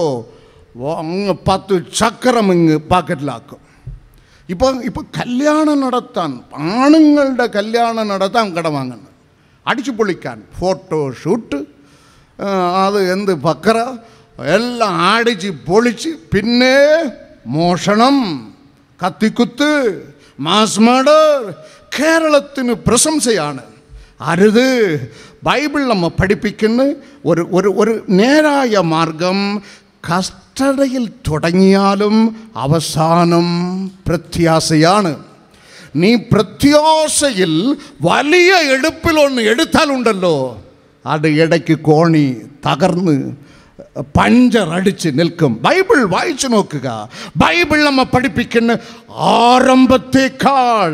അങ്ങ് 10 ചക്രം ഇങ്ങ് പാക്കറ്റിലാക്കും. ഇപ്പോൾ കല്യാണം നടത്താൻ, ആണുങ്ങളുടെ കല്യാണം നടത്താൻ കടം വാങ്ങുന്നു, അടിച്ചു പൊളിക്കാൻ ഫോട്ടോ ഷൂട്ട്, അത് എന്ത് പക്കറ എല്ലാം അടിച്ച് പൊളിച്ച്, പിന്നെ മോഷണം, കത്തിക്കുത്ത്, മാസ് മർഡർ. കേരളത്തിന് പ്രശംസയാണ്. അരുത്. ബൈബിൾ നമ്മെ പഠിപ്പിക്കുന്ന ഒരു നേരായ മാർഗം കഷ്ടതയിൽ തുടങ്ങിയാലും അവസാനം പ്രത്യാശയാണ്. നീ പ്രത്യാശയിൽ വലിയ എടുപ്പിലൊന്ന് എടുത്താലുണ്ടല്ലോ, അത് ഇടയ്ക്ക് കോണി തകർന്ന് പഞ്ചറടിച്ച് നിൽക്കും. ബൈബിൾ വായിച്ചു നോക്കുക. ബൈബിൾ നമ്മെ പഠിപ്പിക്കുന്ന ആരംഭത്തേക്കാൾ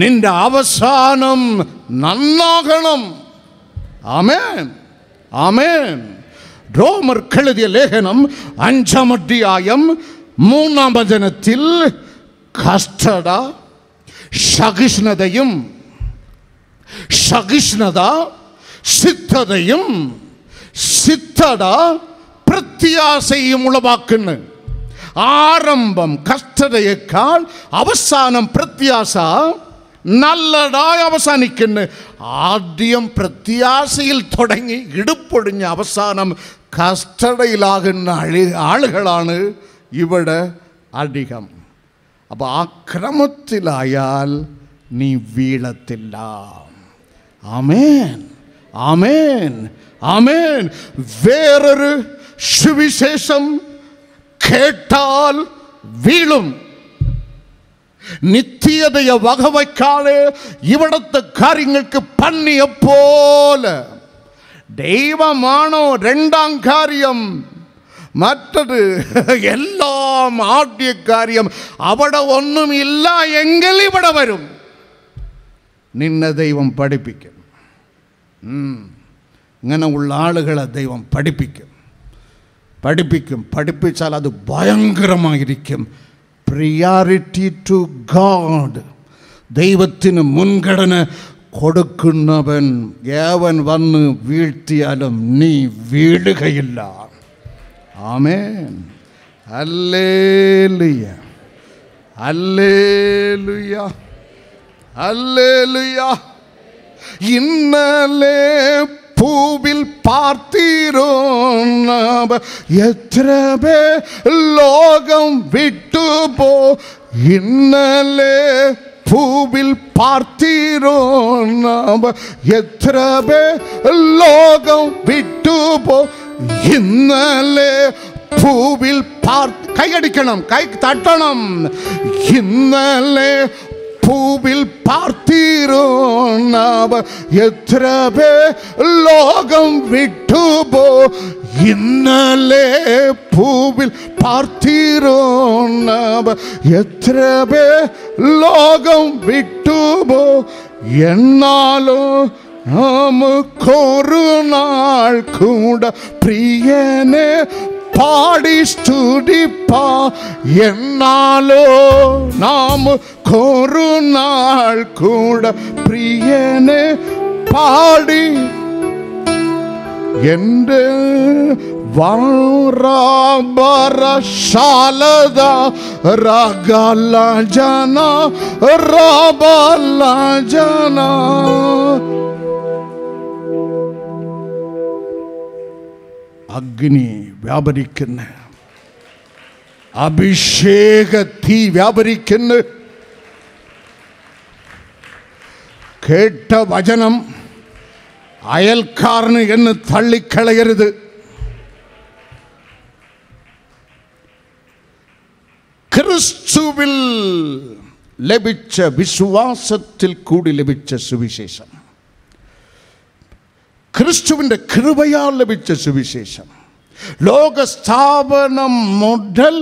നിന്റെ അവസാനം നന്നാകണം. ആമേൻ, ആമേൻ. റോമർക്കെഴുതിയ ലേഖനം 5-ാം അധ്യായം 3-ാം വചനത്തിൽ കഷ്ടത സഹിഷ്ണുതയും സിദ്ധതയും സിദ്ധത പ്രത്യാശയും ഉളവാക്കുന്നു. ആരംഭം കഷ്ടതയേക്കാൾ അവസാനം പ്രത്യാശ നല്ലതായി അവസാനിക്കുന്നു. ആദ്യം പ്രത്യാശയിൽ തുടങ്ങി ഇടുപ്പൊടിഞ്ഞ അവസാനം കഷ്ടതയിലാകുന്ന ആളുകളാണ് ഇവിടെ അധികം. അപ്പോൾ ആ ക്രമത്തിലായാൽ നീ വീഴത്തില്ല. ആമേൻ, ആമേൻ, ആമേൻ. വേറൊരു സുവിശേഷം കേട്ടാൽ വീഴും. നിത്യതയെ വകവയ്ക്കാതെ ഇവിടത്തെ കാര്യങ്ങൾക്ക് പന്നിയെപ്പോലെ. ദൈവമാണോ രണ്ടാം കാര്യം, മറ്റത് എല്ലാം ആദ്യ കാര്യം. അവിടെ ഒന്നുമില്ല എങ്കിൽ ഇവിടെ വരും. നിന്നെ ദൈവം പഠിപ്പിക്കും. ഇങ്ങനെയുള്ള ആളുകളെ ദൈവം പഠിപ്പിക്കും. പഠിപ്പിച്ചാൽ അത് ഭയങ്കരമായിരിക്കും. Priority to God. ദൈവത്തിന് മുൻഗണന കൊടുക്കുന്നവൻ ഏവൻ വന്ന് വീഴ്ത്തിയാലും നീ വീഴുകയില്ല. ആമേൻ. ഹല്ലേലൂയ, ഹല്ലേലൂയ, ഹല്ലേലൂയ. ഇന്നലെ പൂവിൽ പാർത്തീരോ എത്ര പേർ ലോകം വിട്ടുപോ. ഇന്നലെ പൂവിൽ പാർത്തീരോ എത്ര പേർ ലോകം വിട്ടുപോ. ഇന്നലെ പൂവിൽ കൈയടിക്കണം, കൈ തട്ടണം. ഇന്നലെ പൂവിൽ പാർത്തീരോ എത്ര പേർ ലോകം വിട്ടുപോ. ഇന്നലെ പൂവിൽ പാർത്തീരോ എത്ര പേർ ലോകം വിട്ടുപോ. എന്നാലോ നമുക്കൊരു നാൾ കൂടെ പ്രിയനെ പാടി സ്തുതിപ്പാ. എന്നാലോ നമുക്കൊരു നാൾ കൂടെ പ്രിയനെ പാടി. എൻ്റെ വാറബരശാലദ രാഗല ജന രാബല ജന. അഗ്നി വ്യാപരിക്കുന്ന, അഭിഷേക തീ വ്യാപരിക്കുന്ന. കേട്ട വചനം അയൽക്കാരന് എന്ന് തള്ളിക്കളയരുത്. ക്രിസ്തുവിൽ ലഭിച്ച വിശ്വാസത്തിൽ കൂടി ലഭിച്ച സുവിശേഷം, ക്രിസ്തുവിൻ്റെ കൃപയാൽ ലഭിച്ച സുവിശേഷം, ലോകസ്ഥാപനം മുതൽ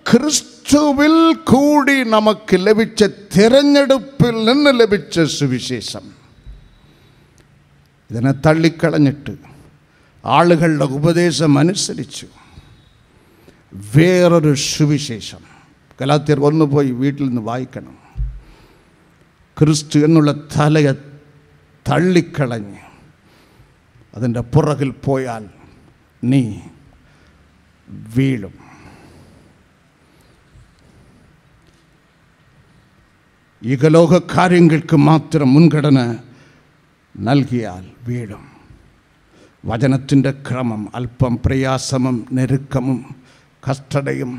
ക്രിസ്തുവിൽ കൂടി നമുക്ക് ലഭിച്ച തിരഞ്ഞെടുപ്പിൽ നിന്ന് ലഭിച്ച സുവിശേഷം. ഇതിനെ തള്ളിക്കളഞ്ഞിട്ട് ആളുകളുടെ ഉപദേശം അനുസരിച്ചു വേറൊരു സുവിശേഷം. ഗലാത്യർ 1 പോയി വീട്ടിൽ നിന്ന് വായിക്കണം. ക്രിസ്തു എന്നുള്ള തലയെ തള്ളിക്കളഞ്ഞ് അതിൻ്റെ പുറകിൽ പോയാൽ നീ വീഴും. ഇഹലോക കാര്യങ്ങൾക്ക് മാത്രം മുൻഗണന നൽകിയാൽ വീഴും. വചനത്തിൻ്റെ ക്രമം അല്പം പ്രയാസമും ഞെരുക്കമും കഷ്ടതയും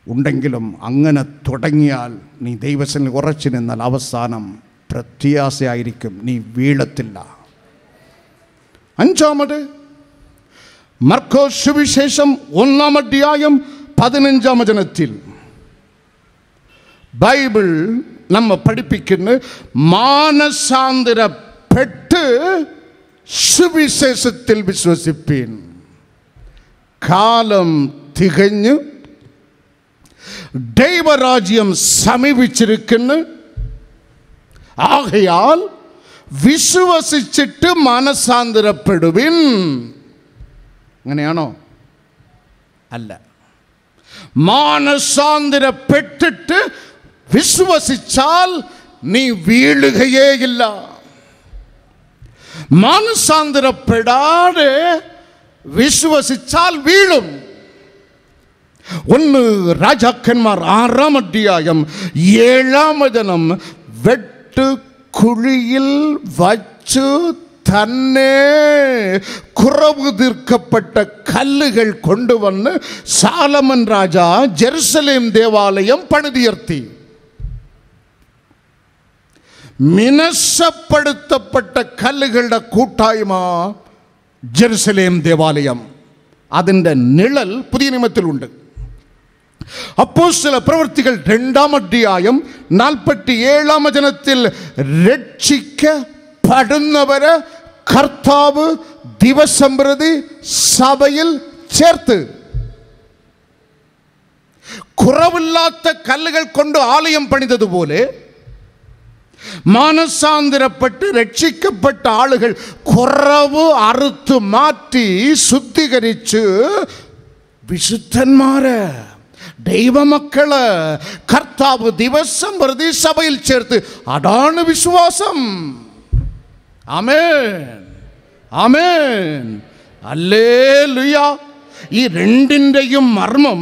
ഉണ്ടെങ്കിലും അങ്ങനെ തുടങ്ങിയാൽ നീ ദൈവത്തിൽ ഉറച്ചു നിന്നാൽ അവസാനം പ്രത്യാശയായിരിക്കും, നീ വീഴത്തില്ല. 5 മർക്കോസ് സുവിശേഷം 1 അധ്യായം 15 വചനത്തിൽ ബൈബിൾ നമ്മ പഠിപ്പിക്കുന്ന മാനസാന്തരപ്പെട്ട് സുവിശേഷത്തിൽ വിശ്വസിപ്പീൻ. കാലം തികഞ്ഞു, ദൈവരാജ്യം സമീപിച്ചിരിക്കുന്നു. ആകയാൽ വിശ്വസിച്ചിട്ട് മാനസാന്തരപ്പെടുവിൻ. അങ്ങനെയാണോ? അല്ല. മാനസാന്തരപ്പെട്ടിട്ട് വിശ്വസിച്ചാൽ നീ വീഴുകയേയില്ല. മാനസാന്തരപ്പെടാതെ വിശ്വസിച്ചാൽ വീഴും. 1 രാജാക്കന്മാർ 6 അധ്യായം 7 വചനം. വെട്ടുകുഴിയിൽ വച്ചു തന്നെ കുറവ് തീർക്കപ്പെട്ട കല്ലുകൾ കൊണ്ടുവന്ന് സാലമൻ രാജാ ജെറുസലേം ദേവാലയം പണിതുയർത്തി. മിനുസപ്പെടുത്തപ്പെട്ട കല്ലുകളുടെ കൂട്ടായ്മ ജെറുസലേം ദേവാലയം. അതിൻ്റെ നിഴൽ പുതിയ നിയമത്തിലുണ്ട്. അപ്പോസ്തല പ്രവൃത്തികൾ 2-ാം അധ്യായം 47-ാം വചനത്തിൽ രക്ഷിക്കപ്പെടുന്നവരെ കർത്താവ് ദിവസം പ്രതി സഭയിൽ ചേർത്ത്. കുറവില്ലാത്ത കല്ലുകൾ കൊണ്ട് ആലയം പണിതതുപോലെ മാനസാന്തരപ്പെട്ട് രക്ഷിക്കപ്പെട്ട ആളുകൾ കുറവ് അറുത്ത് മാറ്റി ശുദ്ധീകരിച്ച് വിശുദ്ധന്മാര്, ദൈവമക്കള് കർത്താവ് ദിവസം പ്രതി സഭയിൽ ചേർത്ത്. അതാണ് വിശ്വാസം. ആമേൻ, ആമേൻ, ഹല്ലേലൂയ. ഈ രണ്ടിൻ്റെയും മർമ്മം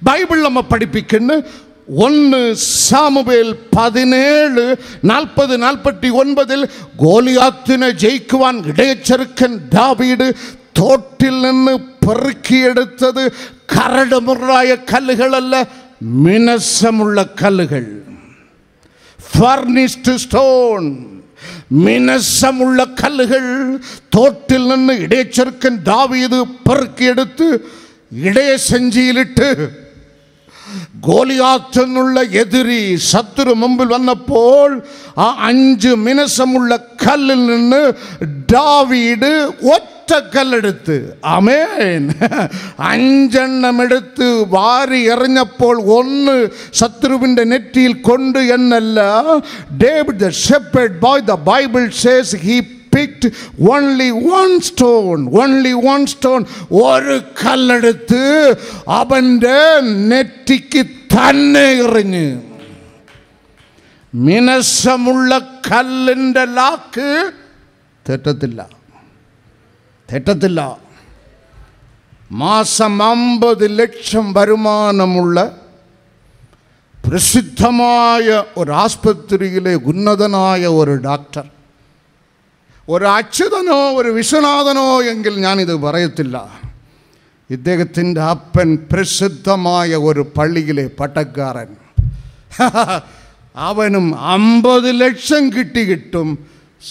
ബൈബിൾ നമ്മ പഠിപ്പിക്കുന്നു. 1 സാമുവേൽ 17:40-49 ഗോലിയാത്തിനെ ജയിക്കുവാൻ ഇടയച്ചെറുക്കൻ ദാവീദ് തോട്ടിൽ നിന്ന് പെറുക്കിയെടുത്തത് കരടുമുറായ കല്ലുകളല്ല, മിനുസമുള്ള കല്ലുകൾ. ഫർണിഷ്ഡ് സ്റ്റോൺ, മിനുസമുള്ള കല്ലുകൾ തോട്ടിൽ നിന്ന് ഇടയച്ചെറുക്കൻ ദാവീദ് പെറുക്കിയെടുത്ത് ഇടയസഞ്ചിയിലിട്ട് ഗോലിയാത്ത് എന്നുള്ള എതിരി ശത്രു മുമ്പിൽ വന്നപ്പോൾ ആ 5 മിനുസമുള്ള കല്ലിൽ നിന്ന് ദാവീദ് ഒറ്റ കല്ലെടുത്ത്, ആമേൻ, 5 എണ്ണം എടുത്ത് വാരി എറിഞ്ഞപ്പോൾ 1 ശത്രുവിൻ്റെ നെറ്റിയിൽ കൊണ്ട് എന്നല്ല. David the shepherd boy, the Bible says he picked only one stone, ഒരു കല്ലെടുത്ത് അവൻ്റെ നെറ്റിക്ക് തന്നെ എറിഞ്ഞ്. മിനുസമുള്ള കല്ലിൻ്റെ ലാക്ക് തെറ്റത്തില്ല. മാസം 50 ലക്ഷം വരുമാനമുള്ള പ്രസിദ്ധമായ ഒരു ആസ്പത്രിയിലെ ഉന്നതനായ ഒരു ഡോക്ടർ, ഒരു അച്യുതനോ ഒരു വിശ്വനാഥനോ എങ്കിൽ ഞാനിത് പറയത്തില്ല. ഇദ്ദേഹത്തിൻ്റെ അപ്പൻ പ്രസിദ്ധമായ ഒരു പള്ളിയിലെ പട്ടക്കാരൻ. അവനും 50 ലക്ഷം കിട്ടും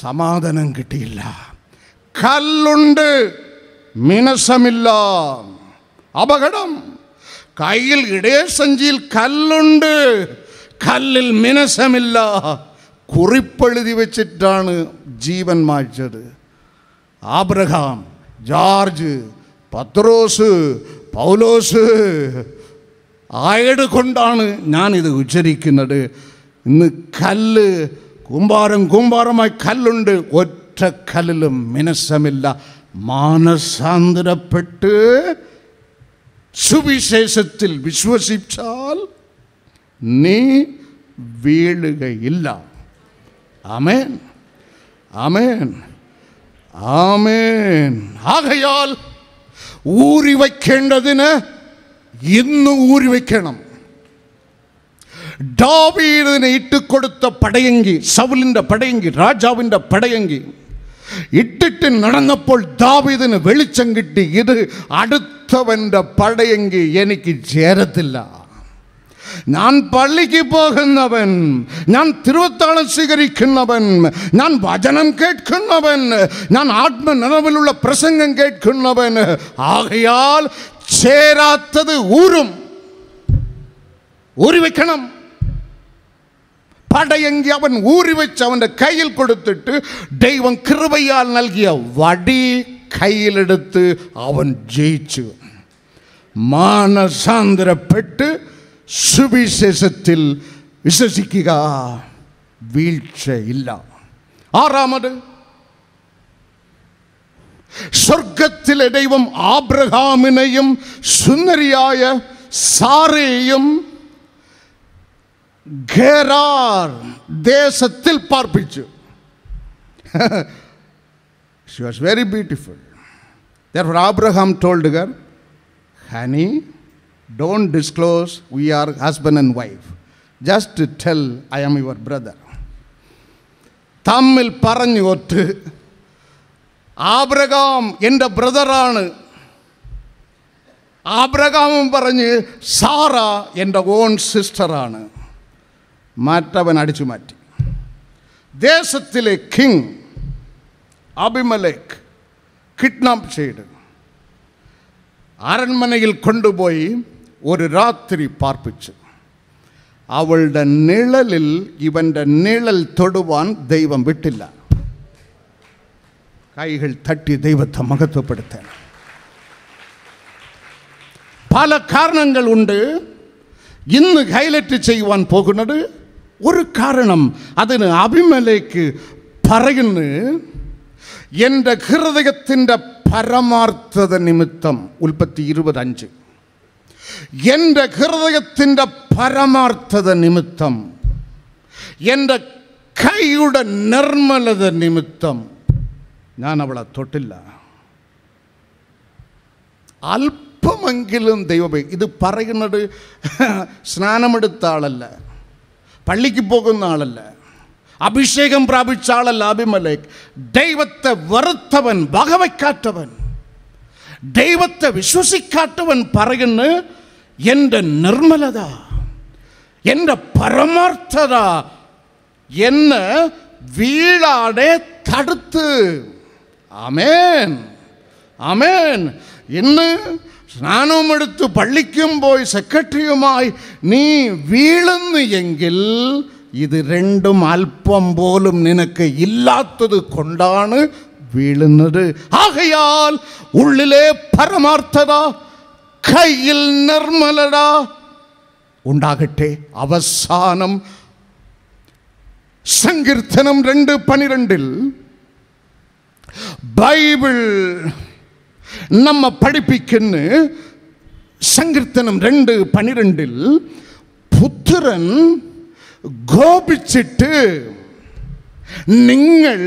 സമാധാനം കിട്ടിയില്ല. കല്ലുണ്ട്, മിനുസമില്ല. അപകടം. കയ്യിൽ ഇടയസഞ്ചിയിൽ കല്ലുണ്ട്, കല്ലിൽ മിനുസമില്ല. കുറിപ്പെഴുതി വെച്ചിട്ടാണ് ജീവൻ മായ്ച്ചത്. ആബ്രഹാം, ജോർജ്, പത്രോസ്, പൗലോസ് ആയത് ഞാനിത് ഉച്ചരിക്കുന്നത്. ഇന്ന് കല്ല് കൂമ്പാരമായി കല്ലുണ്ട്, ഒറ്റ കല്ലിലും മിനുസമില്ല. മാനസാന്തരപ്പെട്ട് സുവിശേഷത്തിൽ വിശ്വസിച്ചാൽ നീ വീഴുകയില്ല. ആമേൻ, ആമേൻ, ആമേൻ. ആകയാൽ ഊരി വയ്ക്കേണ്ടതിന് ഇന്ന് ഊരി വയ്ക്കണം. ദാവീദിന് ഇട്ടുകൊടുത്ത പടയങ്കി, സൗലിൻ്റെ പടയങ്കി, രാജാവിൻ്റെ പടയങ്കി ഇട്ടിട്ട് നടന്നപ്പോൾ ദാവീദിന് വെളിച്ചം കിട്ടി. ഇത് അടുത്തവൻ്റെ പടയങ്കി എനിക്ക് ചേരത്തില്ല. ഞാൻ പള്ളിക്ക് പോകുന്നവൻ, ഞാൻ തിരുവത്താഴം സ്വീകരിക്കുന്നവൻ, ഞാൻ വചനം കേൾക്കുന്നവൻ, ഞാൻ ആത്മനിറവിലുള്ള പ്രസംഗം കേൾക്കുന്നവൻ. ആകയാൽ ചേരാത്തത് ഊരി വെക്കണം. പടയെങ്കി അവൻ ഊരി വെച്ച് അവൻ്റെ കയ്യിൽ കൊടുത്തിട്ട് ദൈവം കൃപയാൽ നൽകിയ വടി കയ്യിലെടുത്ത് അവൻ ജയിച്ചു. മാനസാന്തരപ്പെട്ട് സുവിശേഷത്തിൽ വിശ്വസിക്കുക, വീഴ്ചയില്ല. 6ാമത്, സ്വർഗത്തിലെ ദൈവം ആബ്രഹാമിനെയും സുന്ദരിയായ സാറയെയും ഗെരാർ ദേശത്തിൽ പാർപ്പിച്ചു. She was very beautiful. Therefore Abraham told her, honey, don't disclose we are husband and wife. Just tell I am your brother. തമ്മിൽ പറഞ്ഞു ഒത്ത് ആബ്രഹാം എൻ്റെ ബ്രദറാണ്. ആബ്രഹാമും പറഞ്ഞ് സാറ എൻ്റെ ഓൺ സിസ്റ്ററാണ്. മാറ്റവൻ അടിച്ചു മാറ്റി. ദേശത്തിലെ കിങ് അബിമലേക്ക് കിഡ്നാപ്പ് ചെയ്ത് അരൺമനയിൽ കൊണ്ടുപോയി ഒരു രാത്രി പാർപ്പിച്ചു. അവളുടെ നിഴലിൽ ഇവൻ്റെ നിഴൽ തൊടുവാൻ ദൈവം വിട്ടില്ല. കൈകൾ തട്ടി ദൈവത്തെ മഹത്വപ്പെടുത്താൻ. പല കാരണങ്ങളുണ്ട് ഇന്ന് ഹൈലൈറ്റ് ചെയ്യുവാൻ പോകുന്നത്. ഒരു കാരണം അതിന് അബിമലേക്ക് പറയുന്നു, എൻ്റെ ഹൃദയത്തിൻ്റെ പരമാർത്ഥത നിമിത്തം. ഉൽപ്പത്തി 20:5. എൻ്റെ ഹൃദയത്തിൻ്റെ പരമാർത്ഥത നിമിത്തം, എൻ്റെ കൈയുടെ നിർമ്മലത നിമിത്തം ഞാൻ അവളെ തൊട്ടില്ല. അല്പമെങ്കിലും ദൈവമേ. ഇത് പറയുന്നത് സ്നാനമെടുത്ത ആളല്ല, പള്ളിക്ക് പോകുന്ന ആളല്ല, അഭിഷേകം പ്രാപിച്ച ആളല്ല അബിമലേക്ക്. ദൈവത്തെ വെറുത്തവൻ, വകവയ്ക്കാത്തവൻ, ദൈവത്തെ വിശ്വസിക്കാത്തവൻ പറയുന്നു, എൻ്റെ നിർമ്മലത, എൻ്റെ പരമാർത്ഥത എന്ന് വീഴാതെ തടുത്ത്. ആമേൻ, ആമേൻ. ഇന്ന് സ്നാനമെടുത്ത് പള്ളിക്കും പോയി സെക്രട്ടറിയുമായി നീ വീഴുന്നു എങ്കിൽ ഇത് രണ്ടും അല്പം പോലും നിനക്ക് ഇല്ലാത്തത് കൊണ്ടാണ് വീഴുന്നത്. ആകയാൽ ഉള്ളിലെ പരമാർത്ഥത, കയ്യിൽ നിർമ്മലത ഉണ്ടാകട്ടെ. അവസാനം സങ്കീർത്തനം 2:12 ബൈബിൾ നമ്മ പഠിപ്പിക്കുന്ന സങ്കീർത്തനം 2:12 പുത്രൻ കോപിച്ചിട്ട് നിങ്ങൾ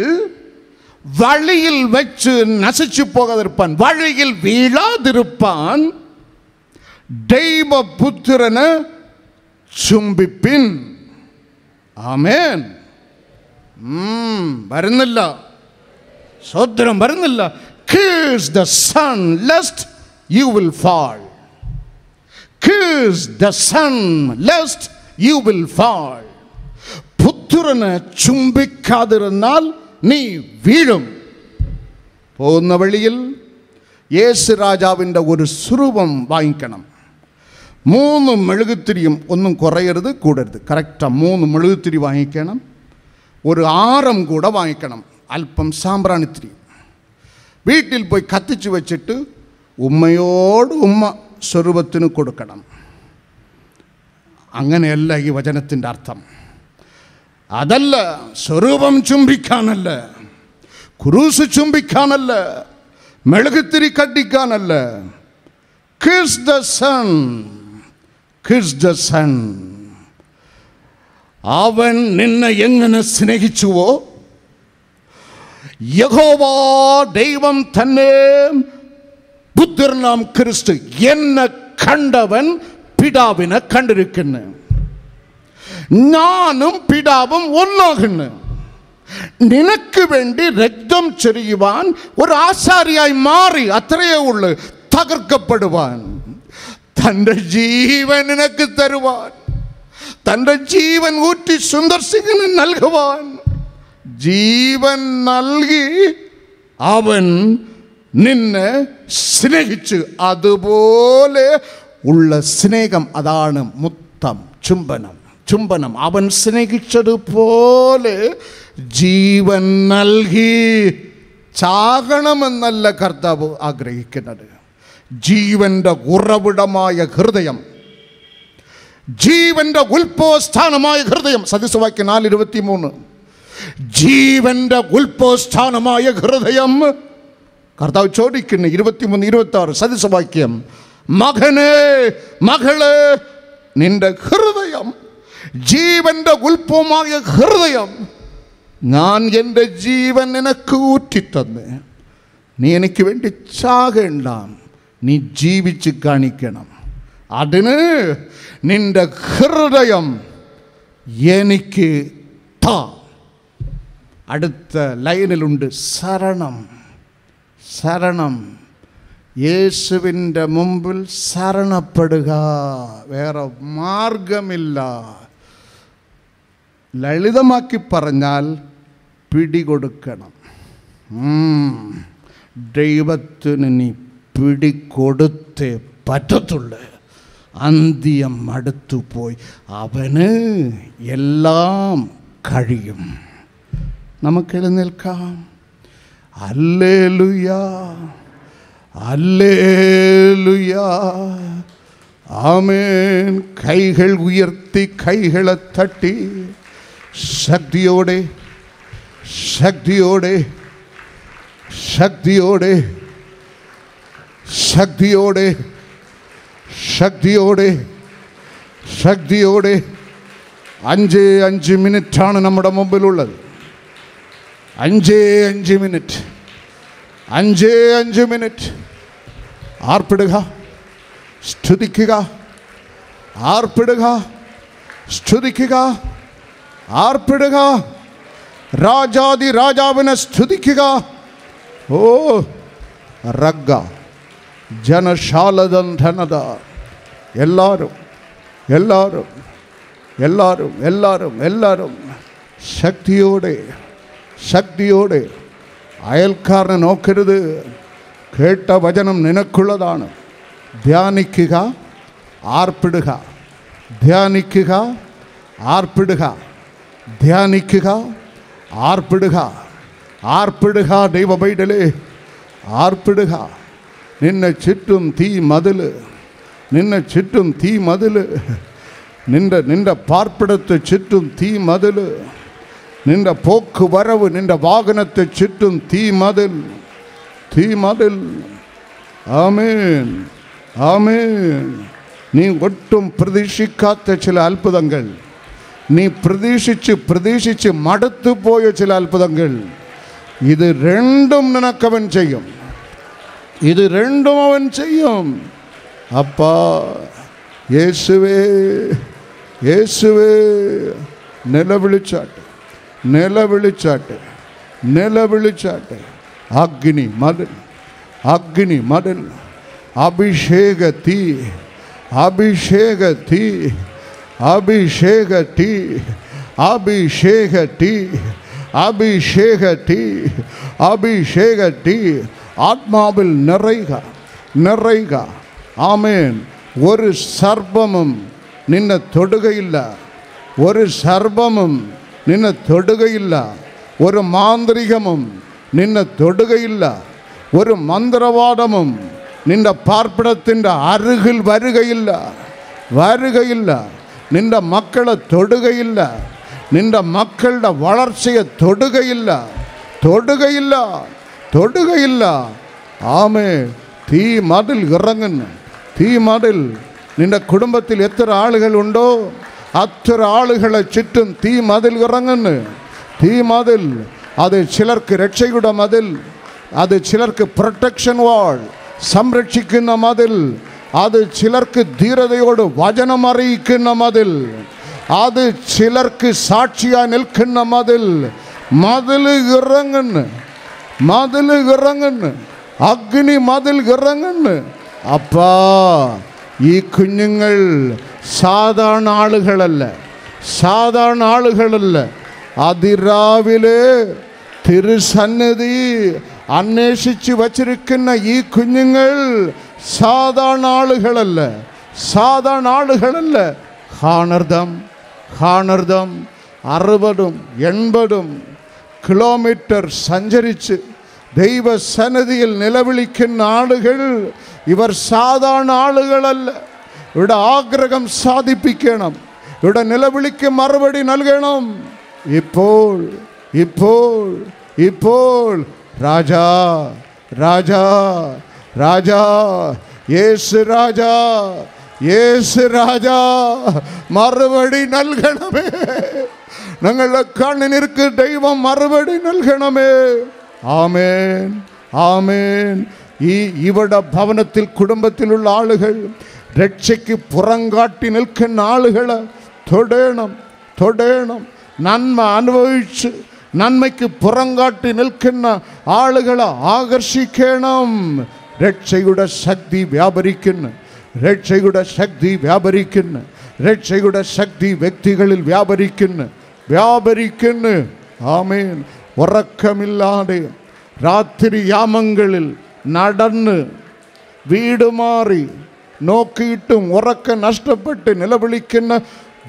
വഴിയിൽ വെച്ച് നശിച്ചു പോകാതിരുപ്പാൻ, വഴിയിൽ വീഴാതിരുപ്പാൻ ദൈവപുത്രന് ചുംബിപ്പിൻ. ആമേൻ. വരുന്നില്ല, സ്വദ്രം വരുന്നില്ല. Kiss the son lest you will fall. Kiss the son lest you will fall. പുത്രനെ ചുംബിക്കാതിരുന്നാൽ നീ വീഴും. പോകുന്ന വഴിയിൽ യേശു രാജാവിൻ്റെ ഒരു സ്വരൂപം വാങ്ങിക്കണം. 3 മെഴുകുത്തിരിയും, ഒന്നും കുറയരുത് കൂടരുത്. കറക്റ്റാണ്. 3 മെഴുകുത്തിരി വാങ്ങിക്കണം. ഒരു ആരം കൂടെ വാങ്ങിക്കണം. അല്പം സാമ്പ്രാണിത്തിരി വീട്ടിൽ പോയി കത്തിച്ച് വെച്ചിട്ട് ഉമ്മയോട് ഉമ്മ സ്വരൂപത്തിന് കൊടുക്കണം. അങ്ങനെയല്ല ഈ വചനത്തിൻ്റെ അർത്ഥം. അതല്ല, സ്വരൂപം ചുംബിക്കാനല്ല, cruise ചുംബിക്കാനല്ല, മെഴുകുത്തിരി കത്തിക്കാനല്ല. Kiss the son, kiss the son. അവൻ നിന്നെ എങ്ങനെ സ്നേഹിച്ചുവോ, യഹോവா ദൈവം തന്നെ പുത്രനാം ക്രിസ്തു എന്നെ കണ്ടവൻ പിതാവിനെ കണ്ടിരിക്കുന്നു. ഞാനും പിതാവും ഒന്നാകുന്നു. നിനക്ക് വേണ്ടി രക്തം ചൊരിയുവാൻ ഒരു ആശാരിയായി മാറി, അത്രയേ ഉള്ളൂ. തകർക്കപ്പെടുവാൻ, തൻ്റെ ജീവൻ നിനക്ക് തരുവാൻ, തൻ്റെ ജീവൻ ഊറ്റി സുന്ദർ സിംഗിന് നൽകുവാൻ ജീവൻ നൽകി അവൻ നിന്നെ സ്നേഹിച്ചു. അതുപോലെ ഉള്ള സ്നേഹം, അതാണ് മുത്തം, ചുംബനം. ചുംബനം അവൻ സ്നേഹിച്ചതുപോലെ ജീവൻ നൽകി. ചാകണമെന്നല്ല കർത്താവ് ആഗ്രഹിക്കുന്നത്. ജീവന്റെ ഉറവിടമായ ഹൃദയം, ജീവന്റെ ഉത്ഭവസ്ഥാനമായ ഹൃദയം. സദൃശവാക്യം 4:23. ജീവന്റെ ഉത്ഭവസ്ഥാനമായ ഹൃദയം കർത്താവ് ചോദിക്കുന്നു. 23-26 സദൃശവാക്യം. മകനെ, മകളെ, നിന്റെ ഹൃദയം, ജീവന്റെ ഉത്ഭവമായ ഹൃദയം ഞാൻ എൻ്റെ ജീവൻ നിനക്ക് ഊറ്റിത്തന്ന്. നീ എനിക്ക് വേണ്ടി ചാകേണ്ട, നീ ജീവിച്ച് കാണിക്കണം. അതിന് നിന്റെ ഹൃദയം എനിക്ക് താ. അടുത്ത ലൈനിലുണ്ട് ശരണം. ശരണം. യേശുവിൻ്റെ മുമ്പിൽ ശരണപ്പെടുക. വേറെ മാർഗമില്ല. ലളിതമാക്കി പറഞ്ഞാൽ പിടികൊടുക്കണം. ദൈവത്തിന് നീ പിടികൊടുത്തേ പറ്റത്തുള്ളൂ. അന്ത്യം അടുത്തുപോയി. അവന് എല്ലാം കഴിയും. നമുക്ക് എഴുന്നേൽക്കാം. ഹല്ലേലൂയ, ഹല്ലേലൂയ, ആമേൻ. കൈകൾ ഉയർത്തി, കൈകളെ തട്ടി ശക്തിയോടെ, ശക്തിയോടെ, ശക്തിയോടെ, ശക്തിയോടെ, ശക്തിയോടെ, ശക്തിയോടെ. 5 മിനിറ്റാണ് നമ്മുടെ മുമ്പിലുള്ളത്. 5 മിനിറ്റ്, 5 മിനിറ്റ്. ആർപ്പിടുക, സ്തുതിക്കുക, ആർപ്പിടുക, സ്തുതിക്കുക, ആർപ്പിടുക. രാജാതി രാജാവിനെ സ്തുതിക്കുക. ഓ റഗ്ഗ ജനശാലതൻ ധനത. എല്ലാവരും എല്ലാവരും എല്ലാവരും എല്ലാവരും എല്ലാവരും ശക്തിയോടെ, ശക്തിയോടെ. അയൽക്കാരനെ നോക്കരുത്. കേട്ട വചനം നിനക്കുള്ളതാണ്. ധ്യാനിക്കുക, ആർപ്പിടുക, ധ്യാനിക്കുക, ആർപ്പിടുക, ധ്യാനിക്കുക, ആർപ്പിടുക, ആർപ്പിടുക. ദൈവ പൈതലേ, ആർപ്പിടുക. നിന്നെ ചുറ്റും തീ മതിൽ, നിന്നെ ചുറ്റും തീ മതിൽ. നിന്റെ പാർപ്പിടത്തെ ചുറ്റും തീ മതിൽ. നിന്റെ പോക്ക് വരവ്, നിന്റെ വാഹനത്തെ ചുറ്റും തീ മതിൽ, തീ മതിൽ. ആമേൻ, ആമേൻ. നീ ഒട്ടും പ്രതീക്ഷിക്കാത്ത ചില അത്ഭുതങ്ങൾ, നീ പ്രതീക്ഷിച്ച് മടുത്തുപോയ ചില അത്ഭുതങ്ങൾ, ഇത് രണ്ടും നിനക്കവൻ ചെയ്യും. ഇത് രണ്ടും അവൻ ചെയ്യും. അപ്പാ, യേശുവേ, യേശുവേ. നിലവിളിച്ചാട്ടെ, നിലവിളിച്ചാട്ടെ, നിലവിളിച്ചാട്ടെ. അഗ്നി മതിൽ, അഗ്നി മതിൽ. അഭിഷേക തീ, അഭിഷേക തീ, അഭിഷേക തീ, അഭിഷേക തീ, അഭിഷേക തീ, അഭിഷേക തീ. ആത്മാവിൽ നിറയുക, നിറയുക. ആമേൻ. ഒരു സർപ്പമും നിന്നെ തൊടുകയില്ല, ഒരു സർപ്പമും നിന്നെ തൊടുകയില്ല, ഒരു മാന്ത്രികമും നിന്നെ തൊടുകയില്ല, ഒരു മന്ത്രവാദമും നിന്റെ പാർപ്പിടത്തിൻ്റെ അരുകിൽ വരികയില്ല, വരികയില്ല. നിന്റെ മക്കളെ തൊടുകയില്ല, നിന്റെ മക്കളുടെ വളർച്ചയെ തൊടുകയില്ല, തൊടുകയില്ല, തൊടുകയില്ല. ആമേ. തീ മതിൽ ഇറങ്ങുന്നു, തീ മതിൽ. നിന്റെ കുടുംബത്തിൽ എത്ര ആളുകളുണ്ടോ അത്ര ആളുകളെ ചുറ്റും തീ മതിൽ ഇറങ്ങുന്നു, തീ മതിൽ. അത് ചിലർക്ക് രക്ഷയുടെ മതിൽ, അത് ചിലർക്ക് പ്രൊട്ടക്ഷൻ വാൾ, സംരക്ഷിക്കുന്ന മതിൽ, അത് ചിലർക്ക് ധീരതയോട് വചനം അറിയിക്കുന്ന മതിൽ, അത് ചിലർക്ക് സാക്ഷിയായി നിൽക്കുന്ന മതിൽ. മതിൽ ഇറങ്ങുന്നു, മതിൽ ഇറങ്ങുന്നു, അഗ്നി മതിൽ ഇറങ്ങുന്നു. അപ്പാ, ഈ കുഞ്ഞുങ്ങൾ സാധാരണ ആളുകളല്ല, സാധാരണ ആളുകളല്ല. അതിരാവിലെ തിരുസന്നിധി അന്വേഷിച്ച് വച്ചിരിക്കുന്ന ഈ കുഞ്ഞുങ്ങൾ സാധാരണ ആളുകളല്ല, സാധാരണ ആളുകളല്ല. ഹാണർദം, ഹാണർദം. 60, 80 കിലോമീറ്റർ സഞ്ചരിച്ച് ദൈവസന്നിധിയിൽ നിലവിളിക്കുന്ന ആളുകൾ ഇവർ സാധാരണ ആളുകളല്ല. ഇവിടെ ആഗ്രഹം സാധിപ്പിക്കണം, ഇവിടെ നിലവിളിക്ക് മറുപടി നൽകണം. ഇപ്പോൾ, ഇപ്പോൾ, ഇപ്പോൾ രാജാ, രാജാ, രാജാ, യേശു രാജാ, യേശു രാജാ മറുപടി നൽകണമേ. ഞങ്ങളുടെ കണ്ണിനിർക്ക് ദൈവം മറുപടി നൽകണമേ. ആമേൻ, ആമേൻ. ഇവിടെ ഭവനത്തിൽ കുടുംബത്തിലുള്ള ആളുകൾ, രക്ഷയ്ക്ക് പുറംകാട്ടി നിൽക്കുന്ന ആളുകൾ തൊടേണം, തൊടേണം. നന്മ അനുഭവിച്ച് നന്മയ്ക്ക് പുറങ്കാട്ടി നിൽക്കുന്ന ആളുകളെ ആകർഷിക്കണം. രക്ഷയുടെ ശക്തി വ്യാപരിക്കുന്നു. രക്ഷയുടെ ശക്തി വ്യാപരിക്കുന്നു. രക്ഷയുടെ ശക്തി വ്യക്തികളിൽ വ്യാപരിക്കുന്നു. ആമേൻ. ഉറക്കമില്ലാതെ രാത്രി യാമങ്ങളിൽ നടന്ന് വീട് മാറി നോക്കിയിട്ടും ഉറക്കം നഷ്ടപ്പെട്ട് നിലവിളിക്കുന്ന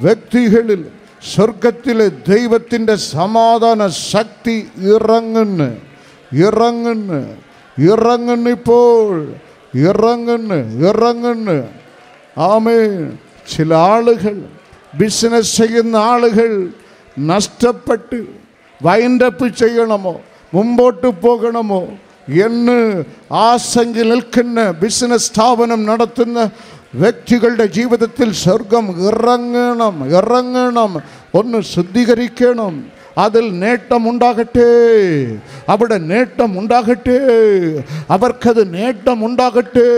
വ്യക്തികളിൽ സ്വർഗത്തിലെ ദൈവത്തിൻ്റെ സമാധാന ശക്തി ഇറങ്ങുന്നു. ആമേൻ. ചില ആളുകൾ, ബിസിനസ് ചെയ്യുന്ന ആളുകൾ നഷ്ടപ്പെട്ട് വൈൻഡപ്പ് ചെയ്യണമോ മുമ്പോട്ട് പോകണമോ എന്ന് ആശങ്കയിൽ നിൽക്കുന്ന ബിസിനസ് സ്ഥാപനം നടത്തുന്ന വ്യക്തികളുടെ ജീവിതത്തിൽ സ്വർഗം ഇറങ്ങണം. ഒന്ന് ശുദ്ധീകരിക്കണം. അതിൽ നേട്ടമുണ്ടാകട്ടെ. അവിടെ നേട്ടമുണ്ടാകട്ടെ. അവർക്കത് നേട്ടമുണ്ടാകട്ടെ.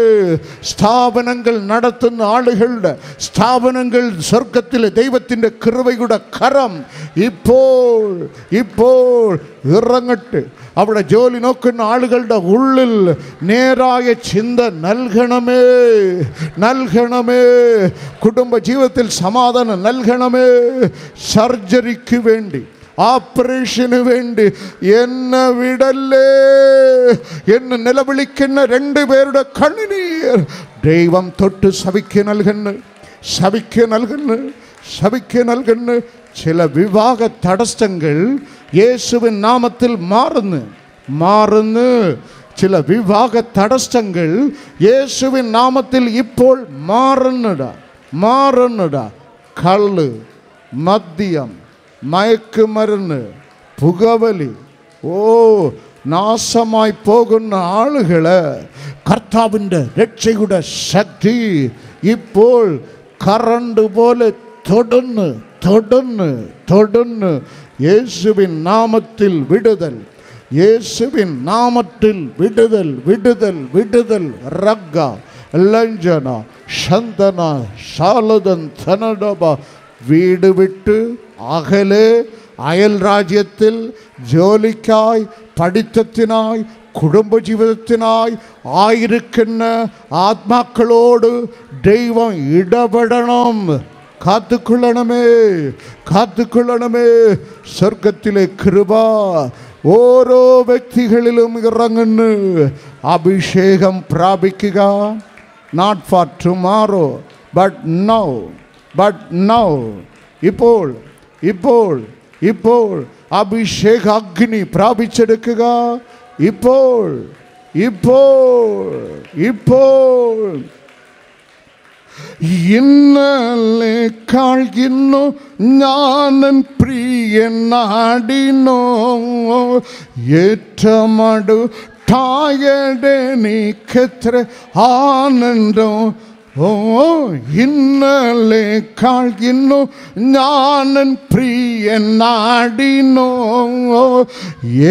സ്ഥാപനങ്ങൾ നടത്തുന്ന ആളുകളുടെ സ്ഥാപനങ്ങൾ സ്വർഗത്തിലെ ദൈവത്തിൻ്റെ കൃപയുടെ കരം ഇപ്പോൾ ഇറങ്ങട്ടെ. അവിടെ ജോലി നോക്കുന്ന ആളുകളുടെ ഉള്ളിൽ നേരായ ചിന്ത നൽകണമേ. കുടുംബ ജീവിതത്തിൽ സമാധാനം നൽകണമേ. സർജറിക്ക് വേണ്ടി, ഓപ്പറേഷന് വേണ്ടി എന്നെ വിടല്ലേ എന്ന് നിലവിളിക്കുന്ന 2 പേരുടെ കണ്ണുനീർ ദൈവം തൊട്ട് സഭയ്ക്ക് നൽകുന്നു. ചില വിവാഹ തടസ്സങ്ങൾ യേശുവിൻ നാമത്തിൽ മാറുന്നു. ചില വിവാഹ തടസ്സങ്ങൾ യേശുവിൻ നാമത്തിൽ ഇപ്പോൾ മാറുന്നുടാ. കള്ള്, മദ്യം, മയക്കുമരുന്ന്, പുകവലി, നാശമായി പോകുന്ന ആളുകളെ കർത്താവിൻ്റെ രക്ഷയുടെ ശക്തി ഇപ്പോൾ കറണ്ട് പോലെ തൊടുന്നു. യേശുവിൻ നാമത്തിൽ വിടുതൽ. റഗ്ഗ ലഞ്ജന ശന്തന ശാലദൻ ധനഡബ. വീട് വിട്ട് അകലെ അയൽ രാജ്യത്തിൽ ജോലിക്കായി, പഠിത്തത്തിനായി, കുടുംബജീവിതത്തിനായി ആയിരിക്കുന്ന ആത്മാക്കളോട് ദൈവം ഇടപെടണം. കാത്തുകൊള്ളണമേ. സ്വർഗത്തിലെ കൃപ ഓരോ വ്യക്തികളിലും ഇറങ്ങുന്നു. അഭിഷേകം പ്രാപിക്കുക. Not for tomorrow but now. ഇപ്പോൾ അഭിഷേക അഗ്നി പ്രാപിച്ചെടുക്കുക. ഇപ്പോൾ ഇന്നലേക്കാൾ ഇന്നു ഞാനൻ പ്രിയനാടിനോ ഏറ്റമടുത്തായടെ നീക്കെത്ര ആനന്ദം. ഇന്നലേക്കാൾ ഇന്നു ഞാനൻ പ്രിയനാടിനോ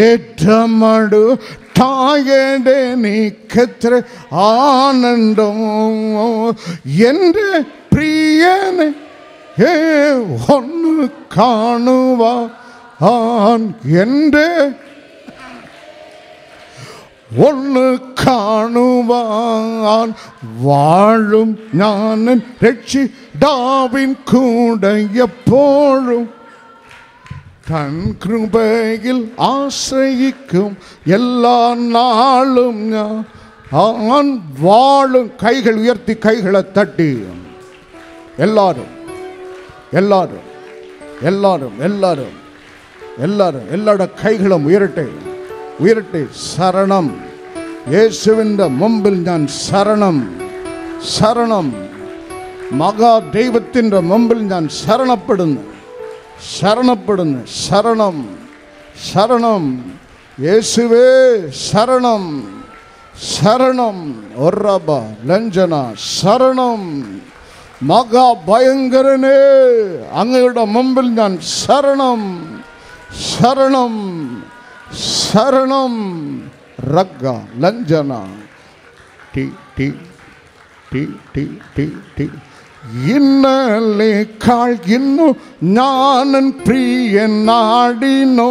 ഏറ്റമടുത്തായടെ നീക്കെത്ര ആനന്ദം. എൻ്റെ പ്രിയനെ ഒന്ന് കാണുവാൻ, എൻ്റെ ഒന്ന് കാണുവാൻ വാഴും ഞാനൻ രക്ഷിതാവിൻ കൂടെ എപ്പോഴും. തൻ കൃപയിൽ ആശ്രയിക്കും എല്ലാ നാളും ഞാൻ വാഴും. കൈകൾ ഉയർത്തി, കൈകളെ തട്ടി എല്ലാവരുടെ കൈകളും ഉയരട്ടെ. ശരണം. യേശുവിൻ്റെ മുമ്പിൽ ഞാൻ ശരണം. മഹാദൈവത്തിൻ്റെ മുമ്പിൽ ഞാൻ ശരണപ്പെടുന്നു. ശരണം. യേശുവേ ശരണം. ഒറബ ലഞ്ജന ശരണം. മഹാഭയങ്കരനെ അങ്ങയുടെ മുമ്പിൽ ഞാൻ ശരണം. റഗ്ഗ ലഞ്ജന ഇന്നലേക്കാൾ ഇന്നു ഞാനൻ പ്രിയനാടിനോ